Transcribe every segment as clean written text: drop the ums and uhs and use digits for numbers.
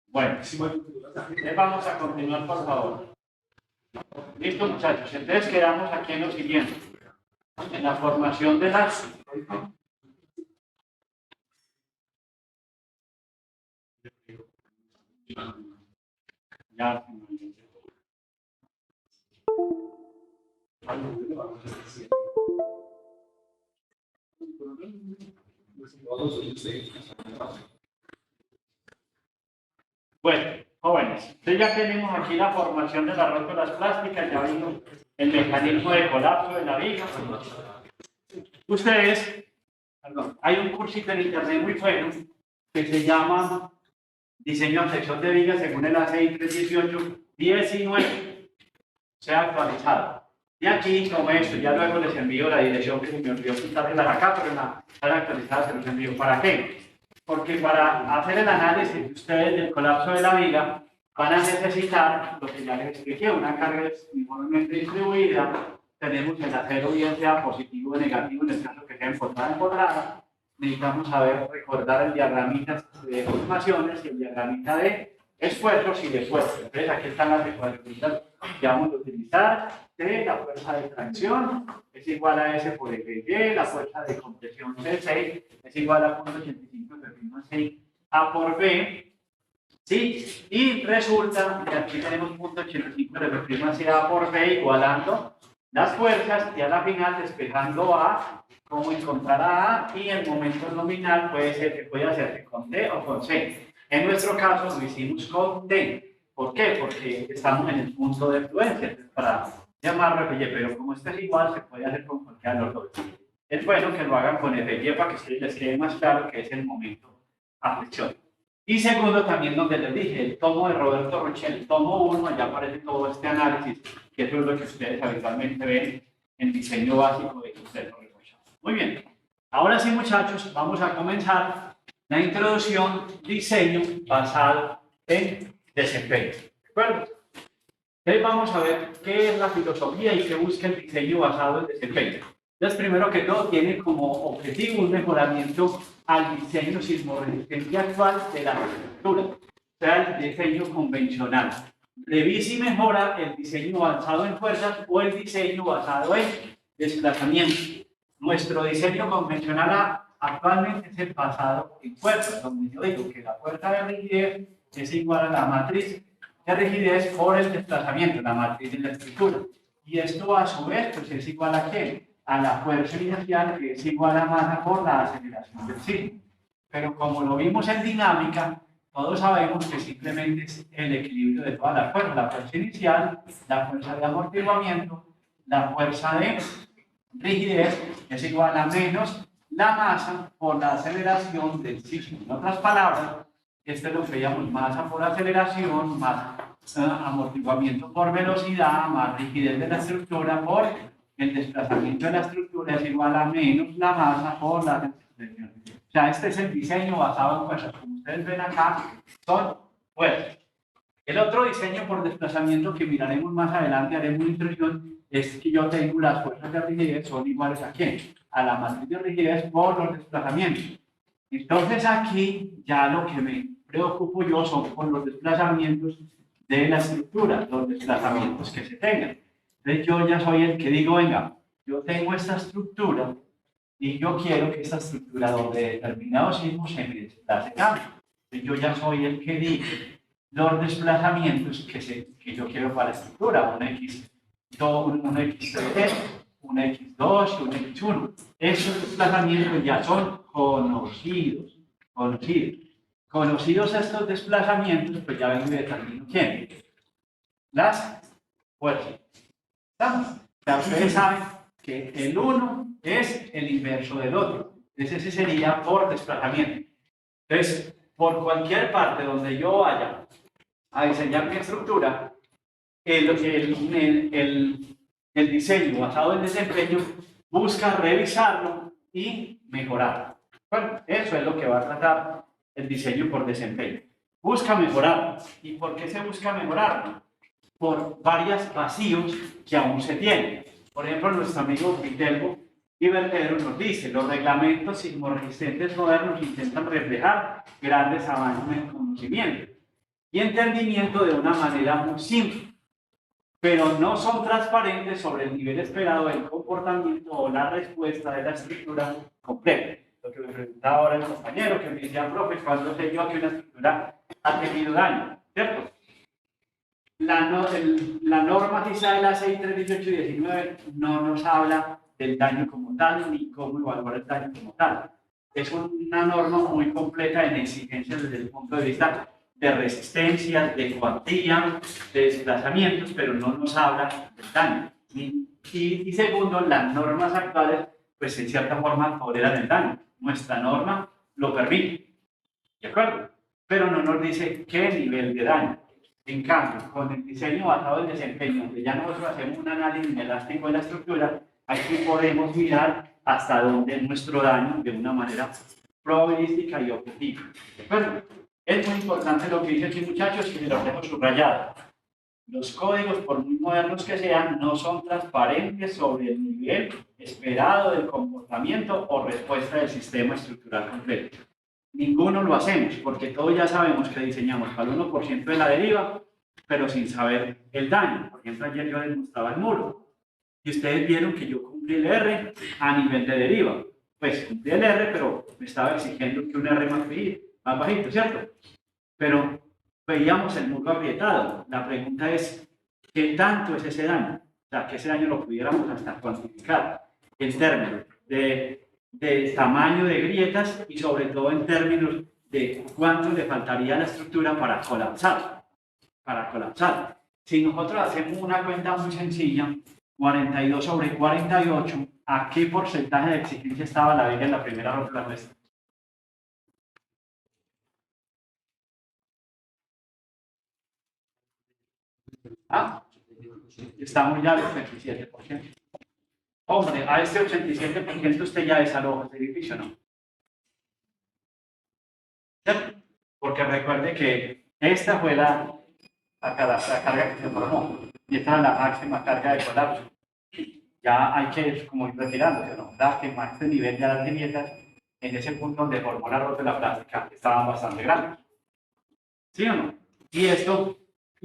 Bueno, vamos a continuar, por favor. Listo, muchachos. Entonces quedamos aquí en lo siguiente. En la formación de las... Ya. Bueno, jóvenes, entonces ya tenemos aquí la formación de las rótulas plásticas, ya vimos el mecanismo de colapso de la viga. Ustedes, perdón, hay un cursito en internet muy bueno que se llama Diseño de sección de vigas según el ACI 318-19, sea actualizado. Y aquí, como esto, ya luego les envío la dirección que se me olvidó quitarlas acá, pero en la actualizada se los envío. ¿Para qué? Porque para hacer el análisis de ustedes del colapso de la viga, van a necesitar lo que ya les expliqué, una carga uniformemente distribuida. Tenemos el acero, bien sea positivo o negativo, en el caso que sea empotrada. Necesitamos saber recordar el diagramita de formaciones y el diagramita de esfuerzos y de esfuerzos. Entonces, aquí están las ecuaciones que vamos a utilizar. La fuerza de tracción es igual a S por FY, la fuerza de compresión C6 es igual a 0.85 de A por B. ¿Sí? Y resulta que aquí tenemos 0.85 de A por B igualando las fuerzas y a la final despejando A, cómo encontrar a A, y el momento nominal puede hacerse con D o con C. En nuestro caso lo hicimos con D. ¿Por qué? Porque estamos en el punto de fluencia. Para llamarlo FY, pero como este es igual, se puede hacer con cualquiera de los dos. Es bueno que lo hagan con FY para que les quede más claro que es el momento a fricción. Y segundo, también donde les dije, el tomo de Roberto Rochel, el tomo 1, allá aparece todo este análisis, que eso es lo que ustedes habitualmente ven en diseño básico de Excel. Muy bien, ahora sí, muchachos, vamos a comenzar la introducción, diseño basado en desempeño. ¿De acuerdo? Entonces vamos a ver qué es la filosofía y qué busca el diseño basado en desempeño. Entonces, primero que todo, tiene como objetivo un mejoramiento al diseño sismorresistente actual de la estructura, o sea, el diseño convencional. Revisa y mejora el diseño basado en fuerzas o el diseño basado en desplazamiento. Nuestro diseño convencional actualmente es el basado en fuerzas, donde yo digo que la fuerza de rigidez es igual a la matriz de rigidez por el desplazamiento, la matriz de la estructura. Y esto a su vez pues, es igual a ¿qué? A la fuerza inicial, que es igual a masa por la aceleración del sismo. Pero como lo vimos en dinámica, todos sabemos que simplemente es el equilibrio de todas las fuerzas. La fuerza inicial, la fuerza de amortiguamiento, la fuerza de rigidez es igual a menos la masa por la aceleración del sismo. En otras palabras, este lo veíamos masa por aceleración, más amortiguamiento por velocidad, más rigidez de la estructura por el desplazamiento de la estructura es igual a menos la masa por la aceleración. O sea, este es el diseño basado en fuerzas. Como ustedes ven acá, son fuerzas. El otro diseño por desplazamiento que miraremos más adelante, haremos una introducción, es que yo tengo las fuerzas de rigidez son iguales a ¿quién? A la matriz de rigidez por los desplazamientos. Entonces aquí ya lo que me preocupo yo son con los desplazamientos de la estructura, los desplazamientos que se tengan. Entonces yo ya soy el que digo, venga, yo tengo esta estructura y yo quiero que esta estructura donde determinados sismos se me desplace cambie. Entonces yo ya soy el que digo los desplazamientos que yo quiero para la estructura, un X2, un X3, un X2 y un X1. Esos desplazamientos ya son conocidos. Conocidos estos desplazamientos, pues ya vengo y determino quién. Las fuerzas. ¿Estamos? Ya ustedes saben que el uno es el inverso del otro. Entonces ese sería por desplazamiento. Entonces, por cualquier parte donde yo vaya a diseñar mi estructura, el diseño basado en desempeño busca revisarlo y mejorarlo. Bueno, eso es lo que va a tratar el diseño por desempeño. Busca mejorarlo. ¿Y por qué se busca mejorarlo? Por varios vacíos que aún se tienen. Por ejemplo, nuestro amigo Vitelbo Y Vertedero nos dice, los reglamentos sismorresistentes modernos intentan reflejar grandes avances en el conocimiento y entendimiento de una manera muy simple, pero no son transparentes sobre el nivel esperado del comportamiento o la respuesta de la estructura completa. Lo que me preguntaba ahora el compañero, que me decía, profe, ¿cuándo sé yo que una estructura ha tenido daño? ¿Cierto? La norma quizá de la 6, 3, 18 y 19 no nos habla del daño como tal, ni cómo evaluar el daño como tal. Es una norma muy completa en exigencias desde el punto de vista de resistencia, de cuantía, de desplazamientos, pero no nos habla del daño. Y segundo, las normas actuales, pues en cierta forma toleran el daño. Nuestra norma lo permite, ¿de acuerdo? Pero no nos dice qué nivel de daño. En cambio, con el diseño basado en desempeño, donde ya nosotros hacemos un análisis elástico de la estructura, aquí podemos mirar hasta dónde es nuestro daño de una manera probabilística y objetiva. ¿De acuerdo? Es muy importante lo que dice aquí, muchachos, y lo dejo subrayado. Los códigos, por muy modernos que sean, no son transparentes sobre el nivel esperado del comportamiento o respuesta del sistema estructural completo. Ninguno lo hacemos, porque todos ya sabemos que diseñamos para el 1% de la deriva, pero sin saber el daño. Por ejemplo, ayer yo les mostraba el muro, y ustedes vieron que yo cumplí el R a nivel de deriva. Pues cumplí el R, pero me estaba exigiendo que un R más bajito, ¿cierto? Pero veíamos el muro agrietado. La pregunta es, ¿qué tanto es ese daño? O sea, que ese daño lo pudiéramos hasta cuantificar en términos de tamaño de grietas y sobre todo en términos de cuánto le faltaría a la estructura para colapsar. Si nosotros hacemos una cuenta muy sencilla, 42 sobre 48, ¿a qué porcentaje de exigencia estaba la viga en la primera rótula nuestra? Ah, estamos ya al 87%. Hombre, a este 87% usted ya desaloja ese edificio, ¿no? ¿Cierto? Porque recuerde que esta fue la carga que se formó y esta es la máxima carga de colapso. Ya hay que como ir retirándose, ¿no? Da que más este nivel de las grietas en ese punto donde formó la rótula plástica estaban bastante grandes. ¿Sí o no? Y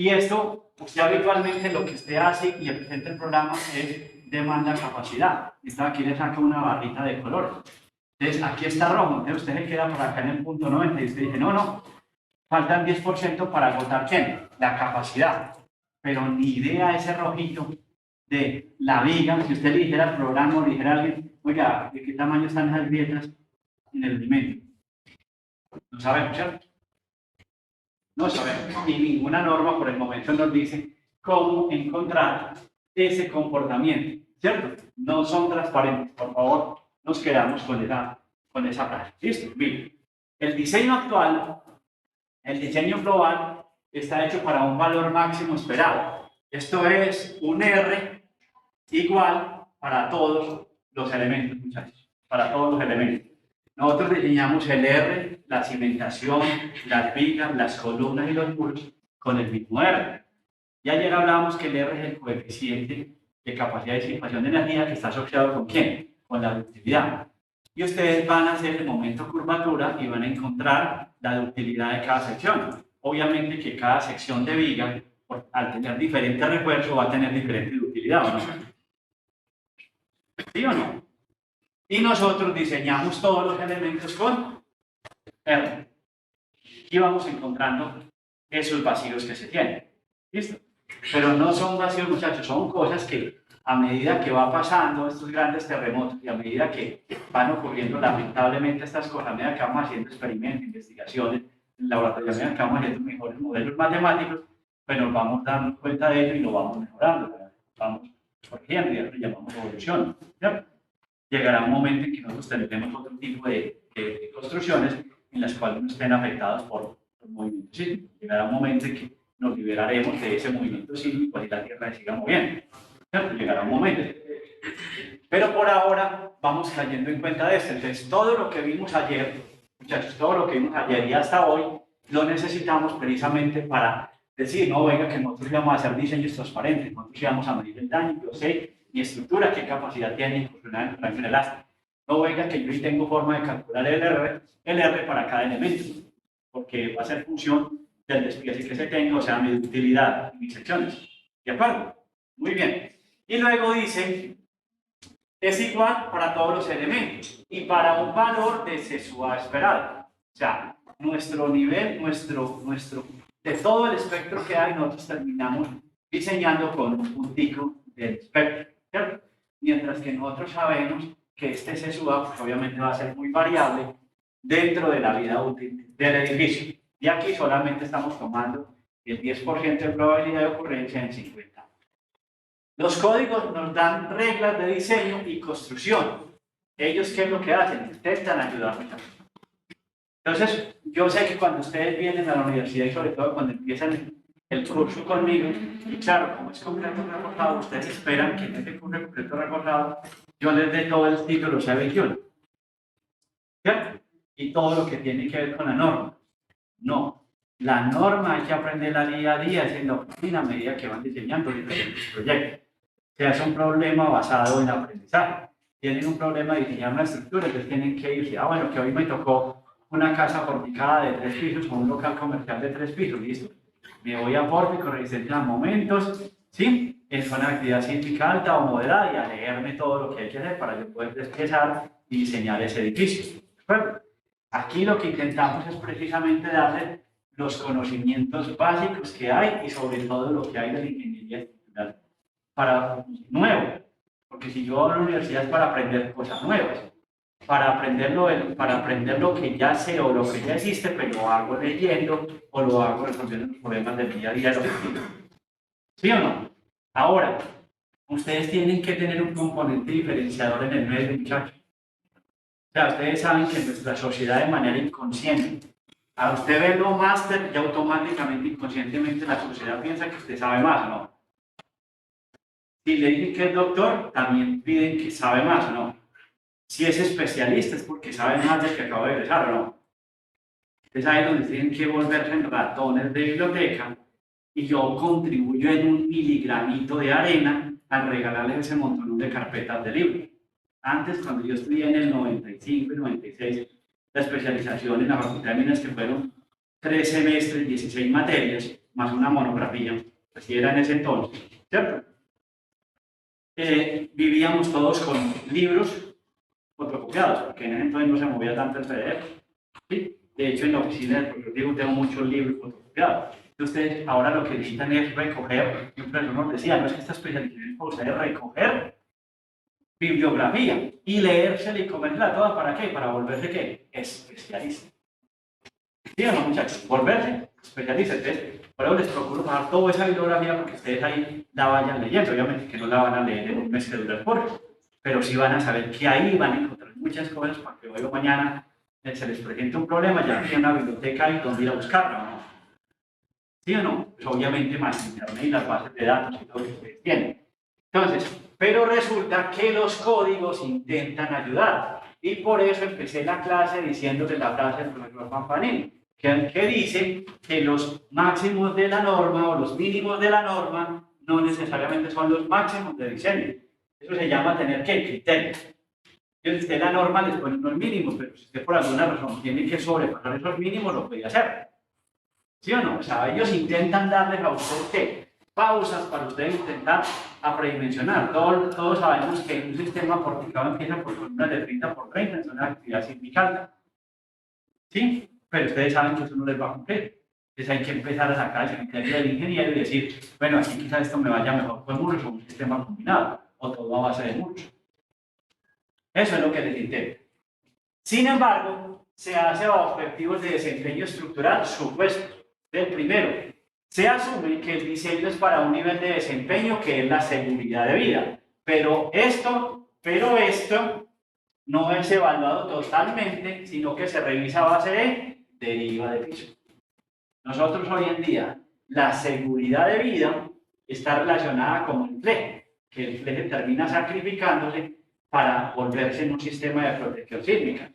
esto, usted habitualmente lo que usted hace y presenta el programa es demanda capacidad. Esto aquí le saca una barrita de color. Entonces, aquí está rojo, entonces usted se queda por acá en el punto 90 y usted dice, no, faltan 10% para agotar ¿quién? La capacidad. Pero ni idea ese rojito de la viga, si usted le dijera al programa o le dijera a alguien, oiga, ¿de qué tamaño están esas grietas en el alimento? No sabemos, ¿cierto? No sabemos. Y ninguna norma por el momento nos dice cómo encontrar ese comportamiento, ¿cierto? No son transparentes. Por favor, nos quedamos con esa frase. ¿Listo? Bien. El diseño actual, el diseño global, está hecho para un valor máximo esperado. Esto es un R igual para todos los elementos, muchachos. Para todos los elementos. Nosotros diseñamos el R, la cimentación, las vigas, las columnas y los muros con el mismo R. Y ayer hablábamos que el R es el coeficiente de capacidad de disipación de energía que está asociado con ¿quién? Con la ductilidad. Y ustedes van a hacer el momento curvatura y van a encontrar la ductilidad de cada sección. Obviamente que cada sección de viga, al tener diferentes refuerzos, va a tener diferente ductilidad, ¿o no? ¿Sí o no? Y nosotros diseñamos todos los elementos con R. Y vamos encontrando esos vacíos que se tienen. ¿Listo? Pero no son vacíos, muchachos, son cosas que a medida que va pasando estos grandes terremotos y a medida que van ocurriendo lamentablemente estas cosas, a medida que vamos haciendo experimentos, investigaciones, en laboratorio, a medida que vamos haciendo mejores modelos matemáticos, pues nos vamos dando cuenta de ello y lo vamos mejorando, vamos corrigiendo, y eso lo llamamos evolución. ¿Ya? Llegará un momento en que nosotros tendremos otro tipo de construcciones en las cuales no estén afectados por movimientos sísmicos. Llegará un momento en que nos liberaremos de ese movimiento sísmico y la Tierra se siga moviendo. ¿Cierto? Llegará un momento. Pero por ahora vamos cayendo en cuenta de esto. Entonces, todo lo que vimos ayer, muchachos, todo lo que vimos ayer y hasta hoy, lo necesitamos precisamente para decir, no, venga, que nosotros íbamos a hacer diseños transparentes, nosotros íbamos a medir el daño, yo sé mi estructura, qué capacidad tiene de incursionar en el rango elástico. No venga que yo tengo forma de calcular el R para cada elemento, porque va a ser función del despiece que se tenga, o sea, mi utilidad y mis secciones. ¿De acuerdo? Muy bien. Y luego dice, es igual para todos los elementos y para un valor de CSUA esperado. O sea, nuestro nivel, de todo el espectro que hay, nosotros terminamos diseñando con un puntico del espectro, ¿cierto? Mientras que nosotros sabemos que este CSUA pues, obviamente va a ser muy variable dentro de la vida útil del edificio. Y aquí solamente estamos tomando el 10% de probabilidad de ocurrencia en 50. Los códigos nos dan reglas de diseño y construcción. Ellos, ¿qué es lo que hacen? Intentan ayudarnos. Entonces, yo sé que cuando ustedes vienen a la universidad y sobre todo cuando empiezan el curso conmigo, y claro, como es concreto recortado, ustedes esperan que en este curso concreto recortado yo les dé todo el título C21. ¿Cierto? Y todo lo que tiene que ver con la norma. No. La norma hay que aprenderla día a día, haciendo a medida que van diseñando diferentes proyectos. O sea, es un problema basado en aprendizaje. Tienen un problema de diseñar una estructura, entonces tienen que irse. Ah, bueno, que hoy me tocó una casa porticada de 3 pisos o un local comercial de 3 pisos, listo. Me voy a pórtico, resistencia a momentos, ¿sí? Es una actividad sísmica alta o moderada y a leerme todo lo que hay que hacer para yo poder desplazar y diseñar ese edificio. ¿De acuerdo? Aquí lo que intentamos es precisamente darle los conocimientos básicos que hay y sobre todo lo que hay de la ingeniería estructural para nuevo, porque si yo voy a la universidad es para aprender cosas nuevas, para aprender lo que ya sé o lo que ya existe, pero lo hago leyendo o lo hago resolviendo los problemas del día a día. ¿Sí o no? Ahora, ustedes tienen que tener un componente diferenciador en el medio, muchachos. O sea, ustedes saben que en nuestra sociedad de manera inconsciente, a usted verlo máster y automáticamente, inconscientemente, la sociedad piensa que usted sabe más, ¿no? Si le dicen que es doctor, también piden que sabe más, ¿no? Si es especialista es porque sabe más del que acaba de egresar, ¿no? Entonces ahí es donde tienen que volverse en ratones de biblioteca y yo contribuyo en un miligramito de arena al regalarles ese montón de carpetas de libros. Antes, cuando yo estudié en el 95 y 96, la especialización en la Facultad de Minas, que fueron 3 semestres, 16 materias, más una monografía, así era en ese entonces, ¿cierto? Vivíamos todos con libros fotocopiados, porque en ese entonces no se movía tanto el PDF. ¿Sí? De hecho, en la oficina del profesor tengo muchos libros fotocopiados. Entonces, ahora lo que necesitan es recoger, y un profesor nos decía, no es que esta especialización es para ustedes recoger bibliografía y leérsela y comérsela toda, ¿para qué? Para volverse, ¿qué? Especialista. ¿Sí o no, muchachos? Volverse especialista. Entonces, por eso les procuro bajar toda esa bibliografía porque ustedes ahí la vayan leyendo. Obviamente que no la van a leer en un mes que dura el curso, pero sí van a saber que ahí van a encontrar muchas cosas para que hoy o mañana se les presente un problema, ya tienen una biblioteca y donde ir a buscarla, ¿no? ¿Sí o no? Pues obviamente más internet y las bases de datos y todo lo que ustedes tienen. Entonces, pero resulta que los códigos intentan ayudar. Y por eso empecé la clase diciéndole la frase del profesor Pampanini, que dice que los máximos de la norma o los mínimos de la norma no necesariamente son los máximos de diseño. Eso se llama tener que criterio. Entonces, usted la norma les pone unos mínimos, pero si usted por alguna razón tiene que sobrepasar esos mínimos, lo puede hacer. ¿Sí o no? O sea, ellos intentan darles a usted ¿qué? Pausas para usted intentar apredimensionar. Todos sabemos que un sistema porticado empieza por columnas de 30 por 30 en zona de actividad sísmica alta. ¿Sí? Pero ustedes saben que eso no les va a cumplir. Entonces hay que empezar a sacar el criterio del ingeniero y decir, bueno, aquí quizás esto me vaya mejor con muros o un sistema combinado, o todo a base de muros. Eso es lo que les intento. Sin embargo, se hace a objetivos de desempeño estructural supuestos. El primero, se asume que el diseño es para un nivel de desempeño que es la seguridad de vida, pero esto no es evaluado totalmente, sino que se revisa a base de deriva de piso. Nosotros hoy en día, la seguridad de vida está relacionada con el fleje, que el fleje termina sacrificándose para volverse en un sistema de protección sísmica.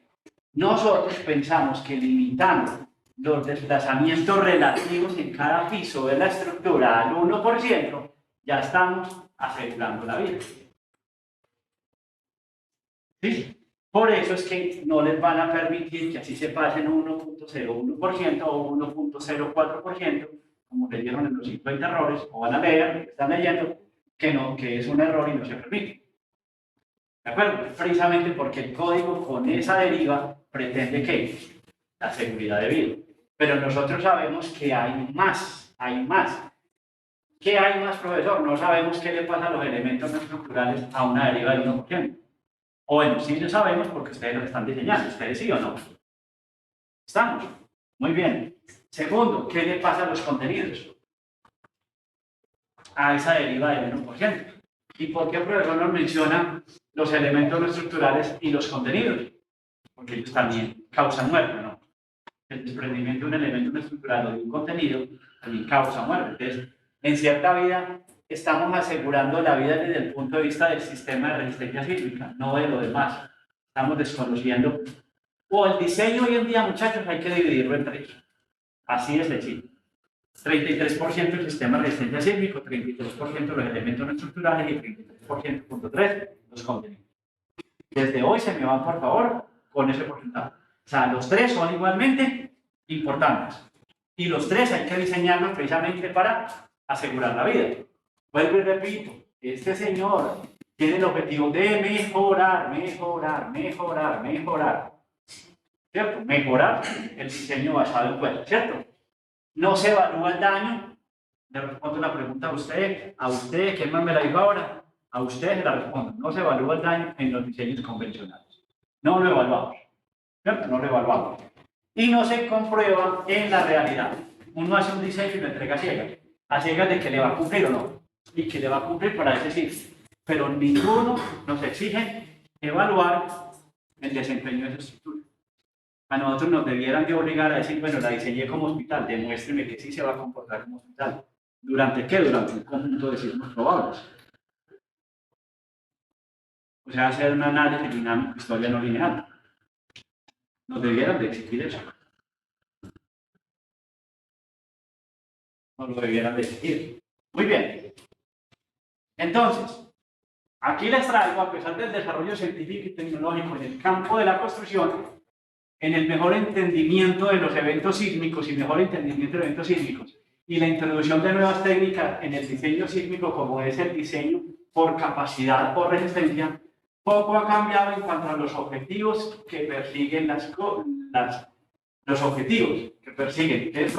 Nosotros pensamos que limitando los desplazamientos relativos en cada piso de la estructura al 1%, ya estamos asegurando la vida. ¿Sí? Por eso es que no les van a permitir que así se pasen 1.01% o 1.04%, como leyeron en los 50 errores, o van a leer, están leyendo, que no, que es un error y no se permite. ¿De acuerdo? Precisamente porque el código con esa deriva pretende que la seguridad de vida. Pero nosotros sabemos que hay más, hay más. ¿Qué hay más, profesor? No sabemos qué le pasa a los elementos no estructurales a una deriva del 1%. O bueno, sí lo sabemos porque ustedes lo están diseñando. ¿Ustedes sí o no? ¿Estamos? Muy bien. Segundo, ¿qué le pasa a los contenidos? A esa deriva del 1%. ¿Y por qué el profesor nos menciona los elementos no estructurales y los contenidos? Porque ellos también causan muerte, ¿no? El desprendimiento de un elemento no estructural o de un contenido también causa muerte. Entonces, en cierta vida, estamos asegurando la vida desde el punto de vista del sistema de resistencia sísmica, no de lo demás. Estamos desconociendo. O el diseño hoy en día, muchachos, hay que dividirlo en tres. Así es de chile. 33% el sistema de resistencia sísmico, 33% los elementos no estructurales y 33.3% los contenidos. Desde hoy se me van, por favor, con ese porcentaje. O sea, los tres son igualmente importantes. Y los tres hay que diseñarlos precisamente para asegurar la vida. Vuelvo y repito, este señor tiene el objetivo de mejorar, mejorar, mejorar, mejorar. ¿Cierto? Mejorar el diseño basado en pruebas, ¿cierto? No se evalúa el daño. Le respondo la pregunta a usted, ¿quién más me la dijo ahora? A usted se la respondo. No se evalúa el daño en los diseños convencionales. No lo evaluamos. ¿Cierto? No lo evaluamos. Y no se comprueba en la realidad. Uno hace un diseño y lo entrega a ciegas de que le va a cumplir o no. Y que le va a cumplir para ese sitio. Pero ninguno nos exige evaluar el desempeño de esa estructura. A nosotros nos debieran de obligar a decir, bueno, la diseñé como hospital, demuéstreme que sí se va a comportar como hospital. ¿Durante qué? Durante un conjunto de sismos probables. O sea, hacer un análisis dinámico, historia no lineal. Nos debieran de exigir eso. Nos lo debieran de exigir. Muy bien. Entonces, aquí les traigo, a pesar del desarrollo científico y tecnológico en el campo de la construcción, en el mejor entendimiento de los eventos sísmicos y mejor entendimiento de eventos sísmicos y la introducción de nuevas técnicas en el diseño sísmico, como es el diseño por capacidad o resistencia, poco ha cambiado en cuanto a los objetivos que persiguen los objetivos que persiguen, que es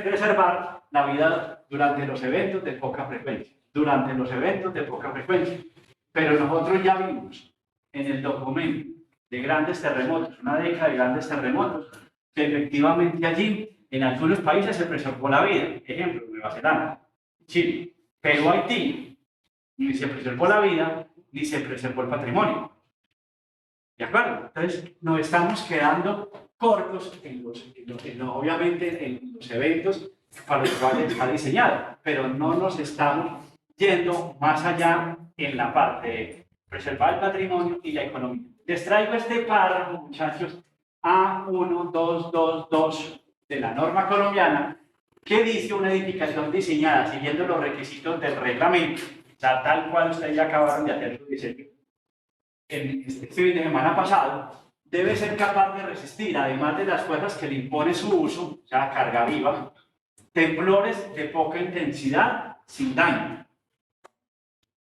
preservar la vida durante los eventos de poca frecuencia, durante los eventos de poca frecuencia. Pero nosotros ya vimos en el documento de grandes terremotos, una década de grandes terremotos, que efectivamente allí, en algunos países se preservó la vida, ejemplo, Nueva Zelanda, Chile, pero Haití, ni se preservó la vida, ni se preservó el patrimonio. ¿De acuerdo? Entonces, nos estamos quedando cortos obviamente en los eventos para los cuales está diseñado, pero no nos estamos yendo más allá en la parte de preservar el patrimonio y la economía. Les traigo este párrafo, muchachos, A1222 de la norma colombiana, que dice una edificación diseñada siguiendo los requisitos del reglamento, o sea, tal cual ustedes ya acabaron de hacer su diseño en este fin de semana pasado, debe ser capaz de resistir, además de las fuerzas que le impone su uso, o sea, carga viva, temblores de poca intensidad sin daño,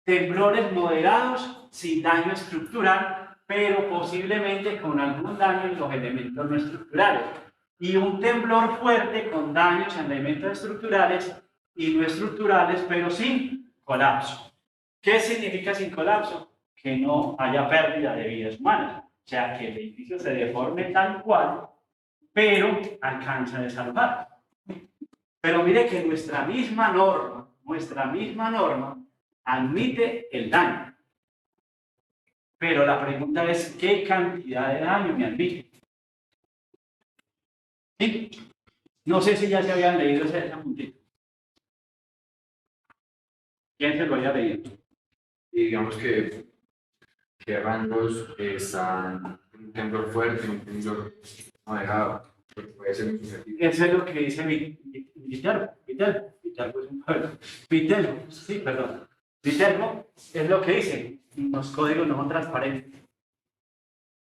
temblores moderados sin daño estructural, pero posiblemente con algún daño en los elementos no estructurales, y un temblor fuerte con daños en elementos estructurales y no estructurales, pero sin colapso. ¿Qué significa sin colapso? Que no haya pérdida de vidas humanas, o sea, que el edificio se deforme tal cual, pero alcanza a desarmar. Pero mire que nuestra misma norma admite el daño. Pero la pregunta es, ¿qué cantidad de daño me admite? ¿Sí? No sé si ya se habían leído ese puntito. ¿Quién se lo había leído? Y digamos que rangos están un temblor fuerte, un temblor moderado, puede ser muy subjetivo. Eso es lo que dice Viterbo, sí, perdón. Viterbo es lo que dice. los códigos no son transparentes.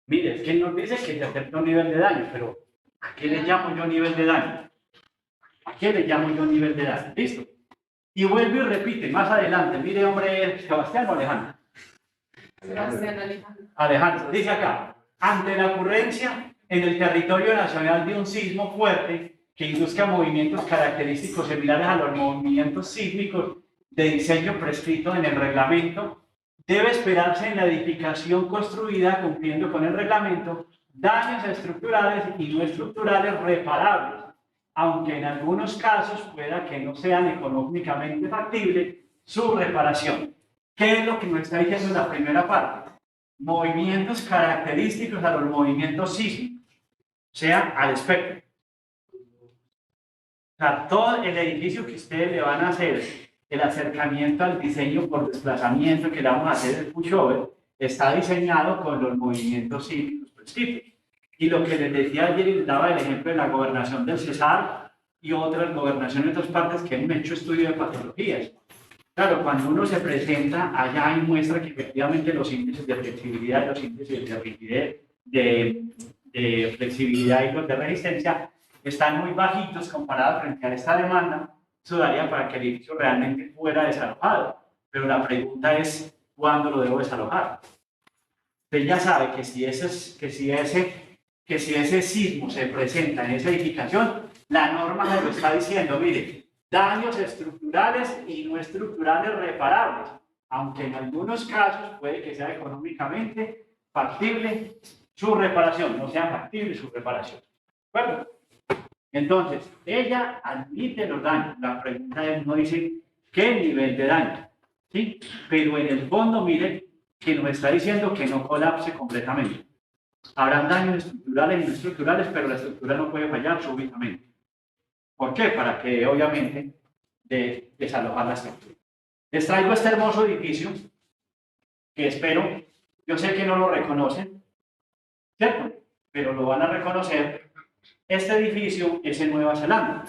Mire, es que nos dice que se acepta un nivel de daño, pero ¿a qué le llamo yo nivel de daño? ¿A qué le llamo yo nivel de daño? Listo. Y vuelve y repite más adelante. Mire, hombre, Sebastián o Alejandro. Sebastián Alejandro. Alejandro, dice acá, ante la ocurrencia en el territorio nacional de un sismo fuerte que induzca movimientos característicos similares a los movimientos sísmicos de diseño prescrito en el reglamento, debe esperarse en la edificación construida cumpliendo con el reglamento daños estructurales y no estructurales reparables, aunque en algunos casos pueda que no sean económicamente factible su reparación. ¿Qué es lo que nos está diciendo en la primera parte? Movimientos característicos a los movimientos sísmicos, o sea, al espectro. O sea, todo el edificio que ustedes le van a hacer, el acercamiento al diseño por desplazamiento que le vamos a hacer el pushover, está diseñado con los movimientos sísmicos prescritos. Y lo que les decía ayer y les daba el ejemplo de la gobernación del Cesar y otras gobernaciones de otras partes que han hecho estudio de patologías. Claro, cuando uno se presenta allá y muestra que efectivamente los índices de flexibilidad, los índices de rigidez, de flexibilidad y los de resistencia están muy bajitos comparados frente a esta demanda, eso daría para que el edificio realmente fuera desalojado. Pero la pregunta es, ¿cuándo lo debo desalojar? Usted ya sabe que si ese sismo se presenta en esa edificación, la norma me lo está diciendo, mire, daños estructurales y no estructurales reparables, aunque en algunos casos puede que sea económicamente factible su reparación, no sea factible su reparación. ¿De acuerdo? Entonces, ella admite los daños. La pregunta es, no dice qué nivel de daño, ¿sí? Pero en el fondo, mire, que nos está diciendo que no colapse completamente. Habrán daños estructurales y no estructurales, pero la estructura no puede fallar súbitamente. ¿Por qué? Para que, obviamente, desalojar la estructura. Les traigo este hermoso edificio, que espero, yo sé que no lo reconocen, ¿cierto? Pero lo van a reconocer. Este edificio es en Nueva Zelanda.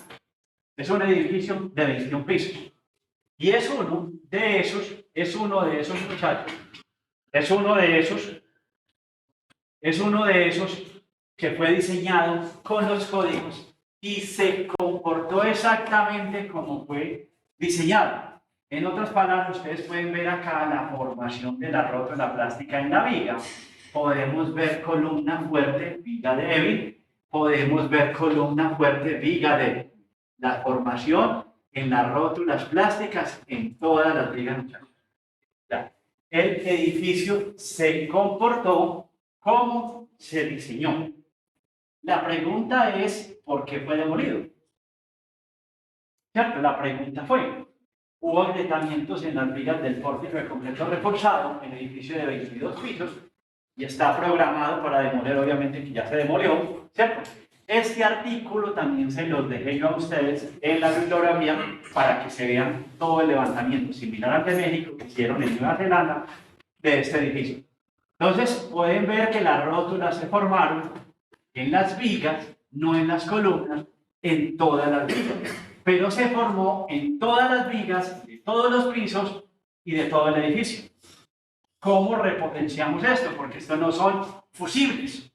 Es un edificio de 21 pisos. Y es uno de esos muchachos, es uno de esos que fue diseñado con los códigos y se comportó exactamente como fue diseñado. En otras palabras, ustedes pueden ver acá la formación de la rótula plástica en la viga. Podemos ver columna fuerte, viga débil. Podemos ver columna fuerte, viga débil. La formación en las rótulas plásticas en todas las vigas. El edificio se comportó como se diseñó. La pregunta es, ¿por qué fue demolido? ¿Cierto? La pregunta fue, hubo agrietamientos en las vigas del pórtico de concreto reforzado en el edificio de 22 pisos y está programado para demoler, obviamente que ya se demolió, ¿cierto? Este artículo también se los dejé yo a ustedes en la bibliografía para que se vean todo el levantamiento similar al de México que hicieron en Nueva Zelanda de este edificio. Entonces pueden ver que las rótulas se formaron en las vigas, no en las columnas, en todas las vigas, pero se formó en todas las vigas de todos los pisos y de todo el edificio. ¿Cómo repotenciamos esto? Porque estos no son fusibles.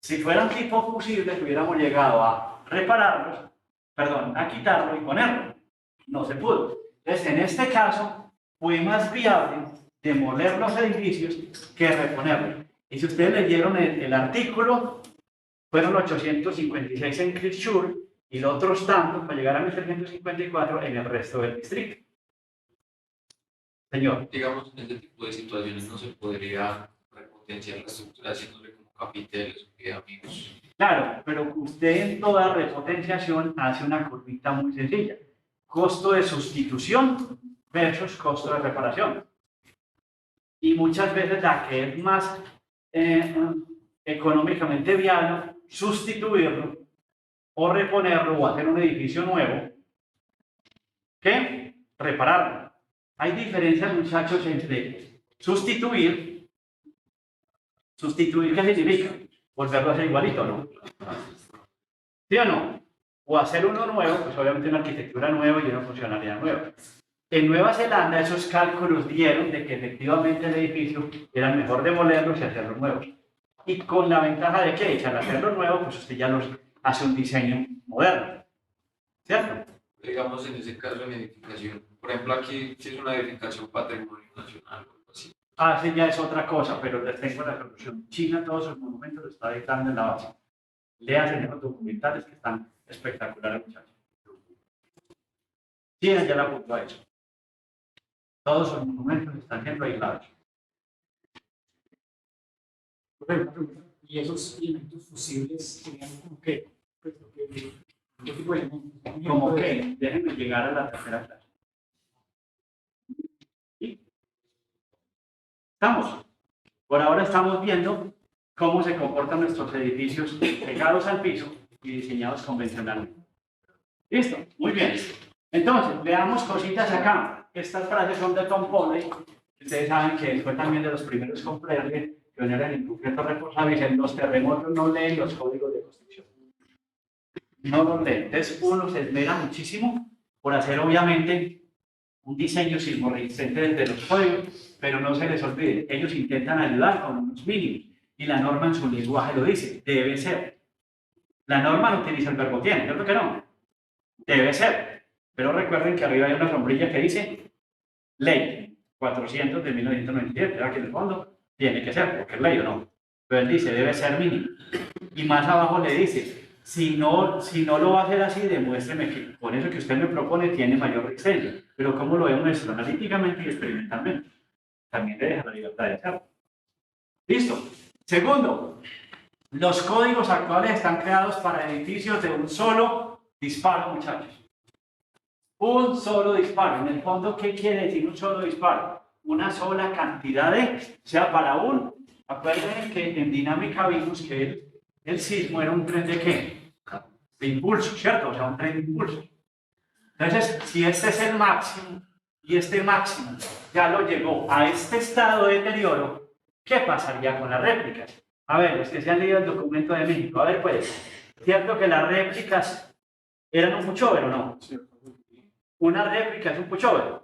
Si fueran tipo fusibles, hubiéramos llegado a repararlos, a quitarlo y ponerlo. No se pudo. Entonces, en este caso, fue más viable demoler los edificios que reponerlos. Y si ustedes leyeron el artículo, fueron 856 en Kirchhoff y los otros tantos para llegar a 1354 en el resto del distrito. Señor. Digamos, en este tipo de situaciones no se podría repotenciar la estructura haciéndole como capiteles o amigos. Claro, pero usted en toda repotenciación hace una curvita muy sencilla. Costo de sustitución versus costo de reparación. Y muchas veces la que es más económicamente viable, sustituirlo o reponerlo o hacer un edificio nuevo que repararlo. Hay diferencias, muchachos, entre sustituir, ¿qué significa? Volverlo a hacer igualito, ¿no? ¿Sí o no? O hacer uno nuevo, pues obviamente una arquitectura nueva y una funcionalidad nueva. En Nueva Zelanda esos cálculos dieron de que efectivamente el edificio era mejor demolerlos y hacerlos nuevos. Y con la ventaja de que al hacerlos nuevos, pues usted ya los hace un diseño moderno, ¿cierto? Digamos, en ese caso, en edificación, por ejemplo, aquí si es una edificación patrimonio nacional o algo así. Ah, sí, ya es otra cosa, pero les tengo la solución. China todos sus monumentos los está dictando en la base. Lean los documentales que están espectaculares, muchachos. China ya la apuntó a eso. Todos sus monumentos están siendo aislados. Y esos elementos fusibles serían como que, pues, ¿qué tipo de elementos? Como que, déjenme llegar a la tercera clase. ¿Sí? ¿Estamos? Por ahora estamos viendo cómo se comportan nuestros edificios pegados al piso y diseñados convencionalmente. ¿Listo? Muy bien. Entonces, veamos cositas acá. Estas frases son de Tom Poley. Ustedes saben que fue también de los primeros compradores pioneros en industria responsable. Dicen, los terremotos no leen los códigos de construcción. No los leen. Entonces, uno se esmera muchísimo por hacer, obviamente, un diseño sismorresistente desde los códigos, pero no se les olvide, ellos intentan ayudar con unos mínimos, y la norma en su lenguaje lo dice, debe ser. La norma no utiliza el verbo tiene, ¿cierto que no? Debe ser. Pero recuerden que arriba hay una sombrilla que dice ley 400 de 1997, ¿verdad? Que en el fondo tiene que ser, porque es ley o no. Pero él dice, debe ser mínimo. Y más abajo le dice, si no lo va a hacer así, demuéstreme que por eso que usted me propone tiene mayor resistencia. Pero ¿cómo lo demuestro? Analíticamente y experimentalmente. También le deja la libertad de hacerlo. Listo. Segundo, los códigos actuales están creados para edificios de un solo disparo, muchachos. Un solo disparo. En el fondo, ¿qué quiere decir un solo disparo? Una sola cantidad de, o sea, para un, acuérdense que en dinámica vimos que el sismo era un tren de ¿qué? De impulso, ¿cierto? O sea, un tren de impulso. Entonces, si este es el máximo y este máximo ya lo llegó a este estado de deterioro, ¿qué pasaría con las réplicas? A ver, los que se han leído el documento de México, a ver, pues, ¿cierto que las réplicas eran un pushover o no? Una réplica es un pushover.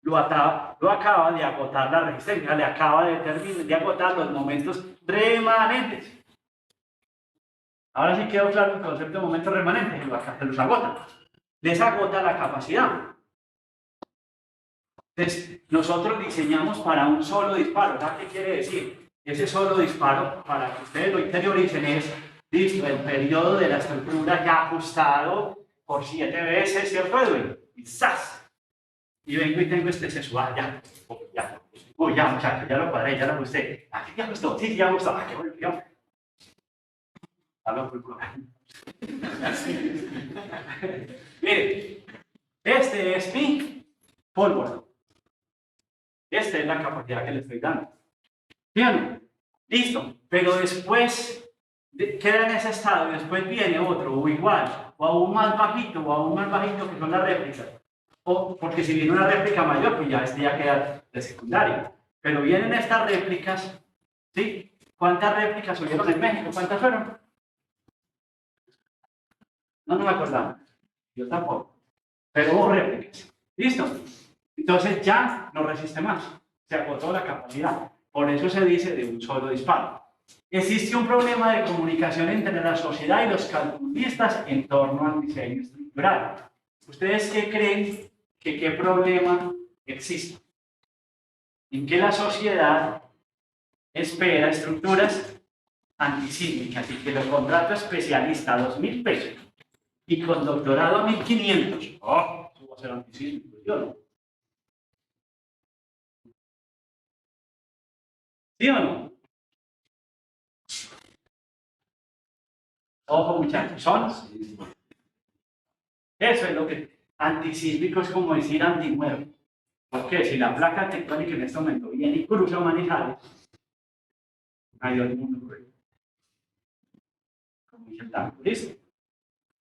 Lo acaba de agotar la resistencia, le acaba de agotar los momentos remanentes. Ahora sí quedó claro el concepto de momentos remanentes, se los agota. Les agota la capacidad. Entonces, nosotros diseñamos para un solo disparo. ¿Sabes qué quiere decir? Ese solo disparo, para que ustedes lo interioricen, es listo, el periodo de la estructura ya ajustado por 7 veces, ¿cierto, Edwin? Y ¡zas! Y vengo y tengo este sexual, ya. Uy, ya, muchachos, ya lo cuadré, ya lo ajusté. Aquí ya gustó, sí, ya gustó. Ah, qué bueno, ya. Hablo por programa. Miren, este es mi pólvora. Esta es la capacidad que le estoy dando. Bien, listo. Pero después queda en ese estado y después viene otro o igual, o aún más bajito que son las réplicas. O porque si viene una réplica mayor, pues ya este ya queda de secundaria. Pero vienen estas réplicas, ¿sí? ¿Cuántas réplicas subieron en México? ¿Cuántas fueron? No me acordaba. Yo tampoco. Pero hubo réplicas. ¿Listo? Entonces ya no resiste más. Se agotó la capacidad. Por eso se dice de un solo disparo. Existe un problema de comunicación entre la sociedad y los calculistas en torno al diseño estructural. ¿Ustedes qué creen que qué problema existe? En que la sociedad espera estructuras antisísmicas y que lo contrato especialista a 2.000 pesos y con doctorado a 1.500. ¡Oh! Eso va a ser antisísmico, yo no. ¿Sí o no? Ojo, muchachos, son. Eso es lo que antisísmico es como decir antinuevo. Porque si la placa tectónica en este momento viene y cruza Manizales, hay otro mundo por ahí. Como dice el tango, ¿listo?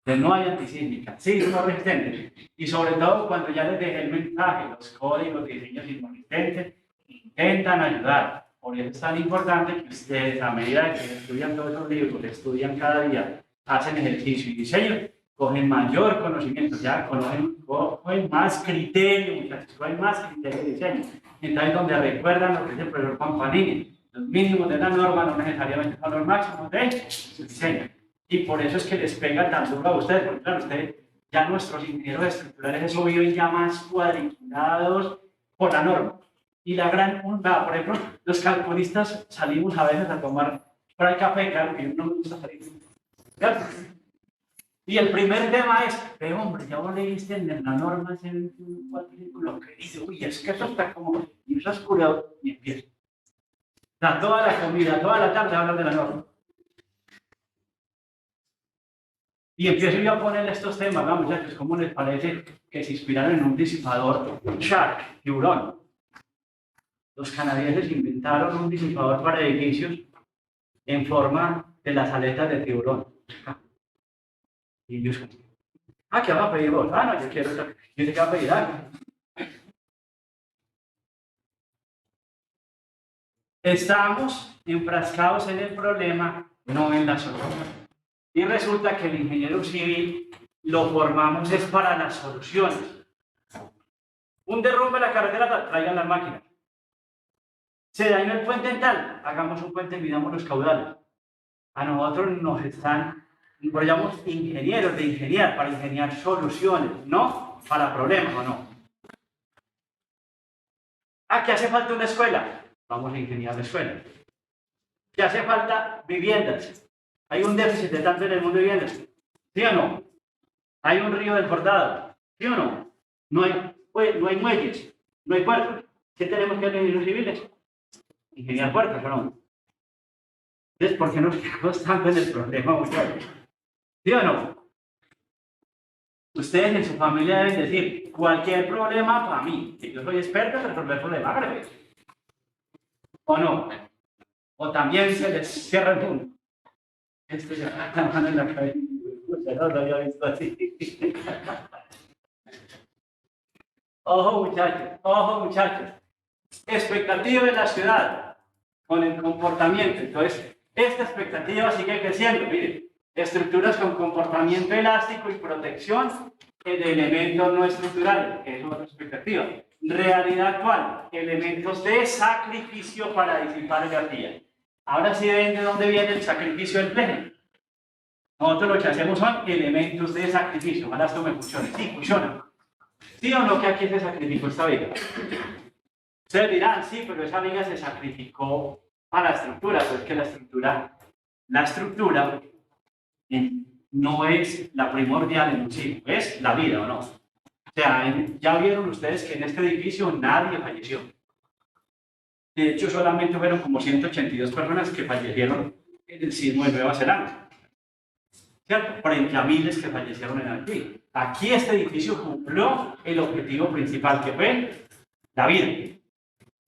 Entonces no hay antisísmica, sismo resistente. Y sobre todo cuando ya les dejé el mensaje, los códigos de diseño sismo resistente intentan ayudar. Por eso es tan importante que ustedes, a medida que estudian todos esos libros, estudian cada día, hacen ejercicio y diseño, cogen mayor conocimiento, ya cogen más criterio, muchachos, cogen más criterio de diseño. Entonces, donde recuerdan lo que dice el profesor Campanini, los mínimos de la norma no necesariamente son los máximos de diseño. Y por eso es que les pega tan duro a ustedes, porque claro, ustedes, ya nuestros ingenieros estructurales, eso viven ya más cuadriculados por la norma. Y la gran, por ejemplo, los calculistas salimos a veces a tomar por el café, claro, que no me gusta salir. ¿Claro? Y el primer tema es, hombre, ya vos leíste en la norma ese cuadrículo que dice, uy, es que eso está como, y eso es curado, y empieza. O sea, toda la comida, toda la tarde hablan de la norma. Y empiezo yo a ponerle estos temas, ¿no, muchachos? ¿Cómo les parece que se inspiraron en un disipador Shark, tiburón? Los canadienses inventaron un disipador para edificios en forma de las aletas de tiburón. Y yo como, ¿qué vas a pedir vos? No, yo quiero esto. Yo te quiero pedir algo. Estamos enfrascados en el problema, no en la solución. Y resulta que el ingeniero civil lo formamos es para las soluciones. Un derrumbe en la carretera, traigan las máquinas. Se dañó el puente en tal, hagamos un puente y midamos los caudales. A nosotros nos llamamos ingenieros de ingeniar, para ingeniar soluciones, no para problemas, ¿o no? ¿Qué hace falta una escuela? Vamos a ingeniar la escuela. ¿Qué hace falta? Viviendas. Hay un déficit de tanto en el mundo de viviendas. ¿Sí o no? Hay un río desbordado. ¿Sí o no? No hay muelles, no hay puertos. ¿Qué tenemos que hacer en los civiles? Ingeniar puertos, ¿o no? Entonces, ¿por qué nos quedamos tanto en el problema, muchachos? ¿Sí o no? Ustedes en su familia deben decir, cualquier problema para mí, que yo soy experto en resolver problemas, ¿verdad? ¿O no? O también se les cierra el mundo. Esto ya la mano en la cabeza. No lo había visto así. Ojo, muchachos. Expectativa de la ciudad con el comportamiento. Entonces, esta expectativa sigue creciendo. Miren, estructuras con comportamiento elástico y protección de elementos no estructurales. Es otra expectativa. Realidad actual. Elementos de sacrificio para disipar energía. Ahora sí ven de dónde viene el sacrificio del pleno. Nosotros lo que hacemos son elementos de sacrificio. Ojalá esto me funcione. Sí, funciona. ¿Sí o no que aquí se sacrificó esta viga? Ustedes dirán, sí, pero esa viga se sacrificó para la estructura. Pues que la estructura no es la primordial en un sitio, es la vida, ¿o no? O sea, ya vieron ustedes que en este edificio nadie falleció. De hecho, solamente fueron como 182 personas que fallecieron en el sismo de Nueva Zelanda. ¿Cierto? Frente a miles que fallecieron en Haití. Aquí este edificio cumplió el objetivo principal, que fue la vida.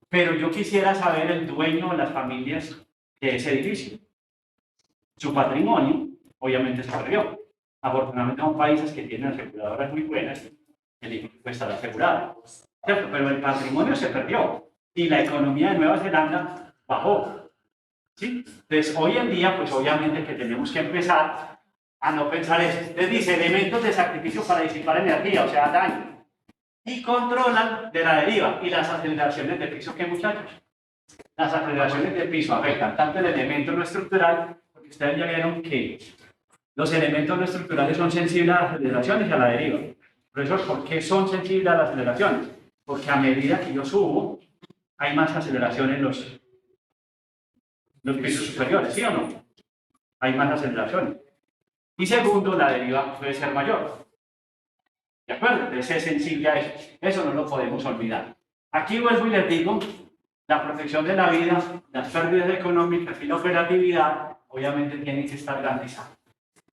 Pero yo quisiera saber el dueño de las familias de ese edificio. Su patrimonio, obviamente, se perdió. Afortunadamente son países que tienen aseguradoras muy buenas, el edificio puede estar asegurado. ¿Cierto? Pero el patrimonio se perdió. Y la economía de Nueva Zelanda bajó. ¿Sí? Entonces, hoy en día, pues obviamente que tenemos que empezar a no pensar eso. Les dice elementos de sacrificio para disipar energía, o sea, daño. Y controlan de la deriva y las aceleraciones de piso. ¿Qué, muchachos? Las aceleraciones de piso afectan tanto el elemento no estructural, porque ustedes ya vieron que los elementos no estructurales son sensibles a las aceleraciones y a la deriva. Por eso, ¿por qué son sensibles a las aceleraciones? Porque a medida que yo subo, hay más aceleración en los pisos superiores, ¿sí o no? Hay más aceleraciones. Y segundo, la deriva puede ser mayor. ¿De acuerdo? Entonces es sensible a eso. Eso no lo podemos olvidar. Aquí vuelvo y les digo, la protección de la vida, las pérdidas económicas y la operatividad, obviamente tienen que estar garantizadas.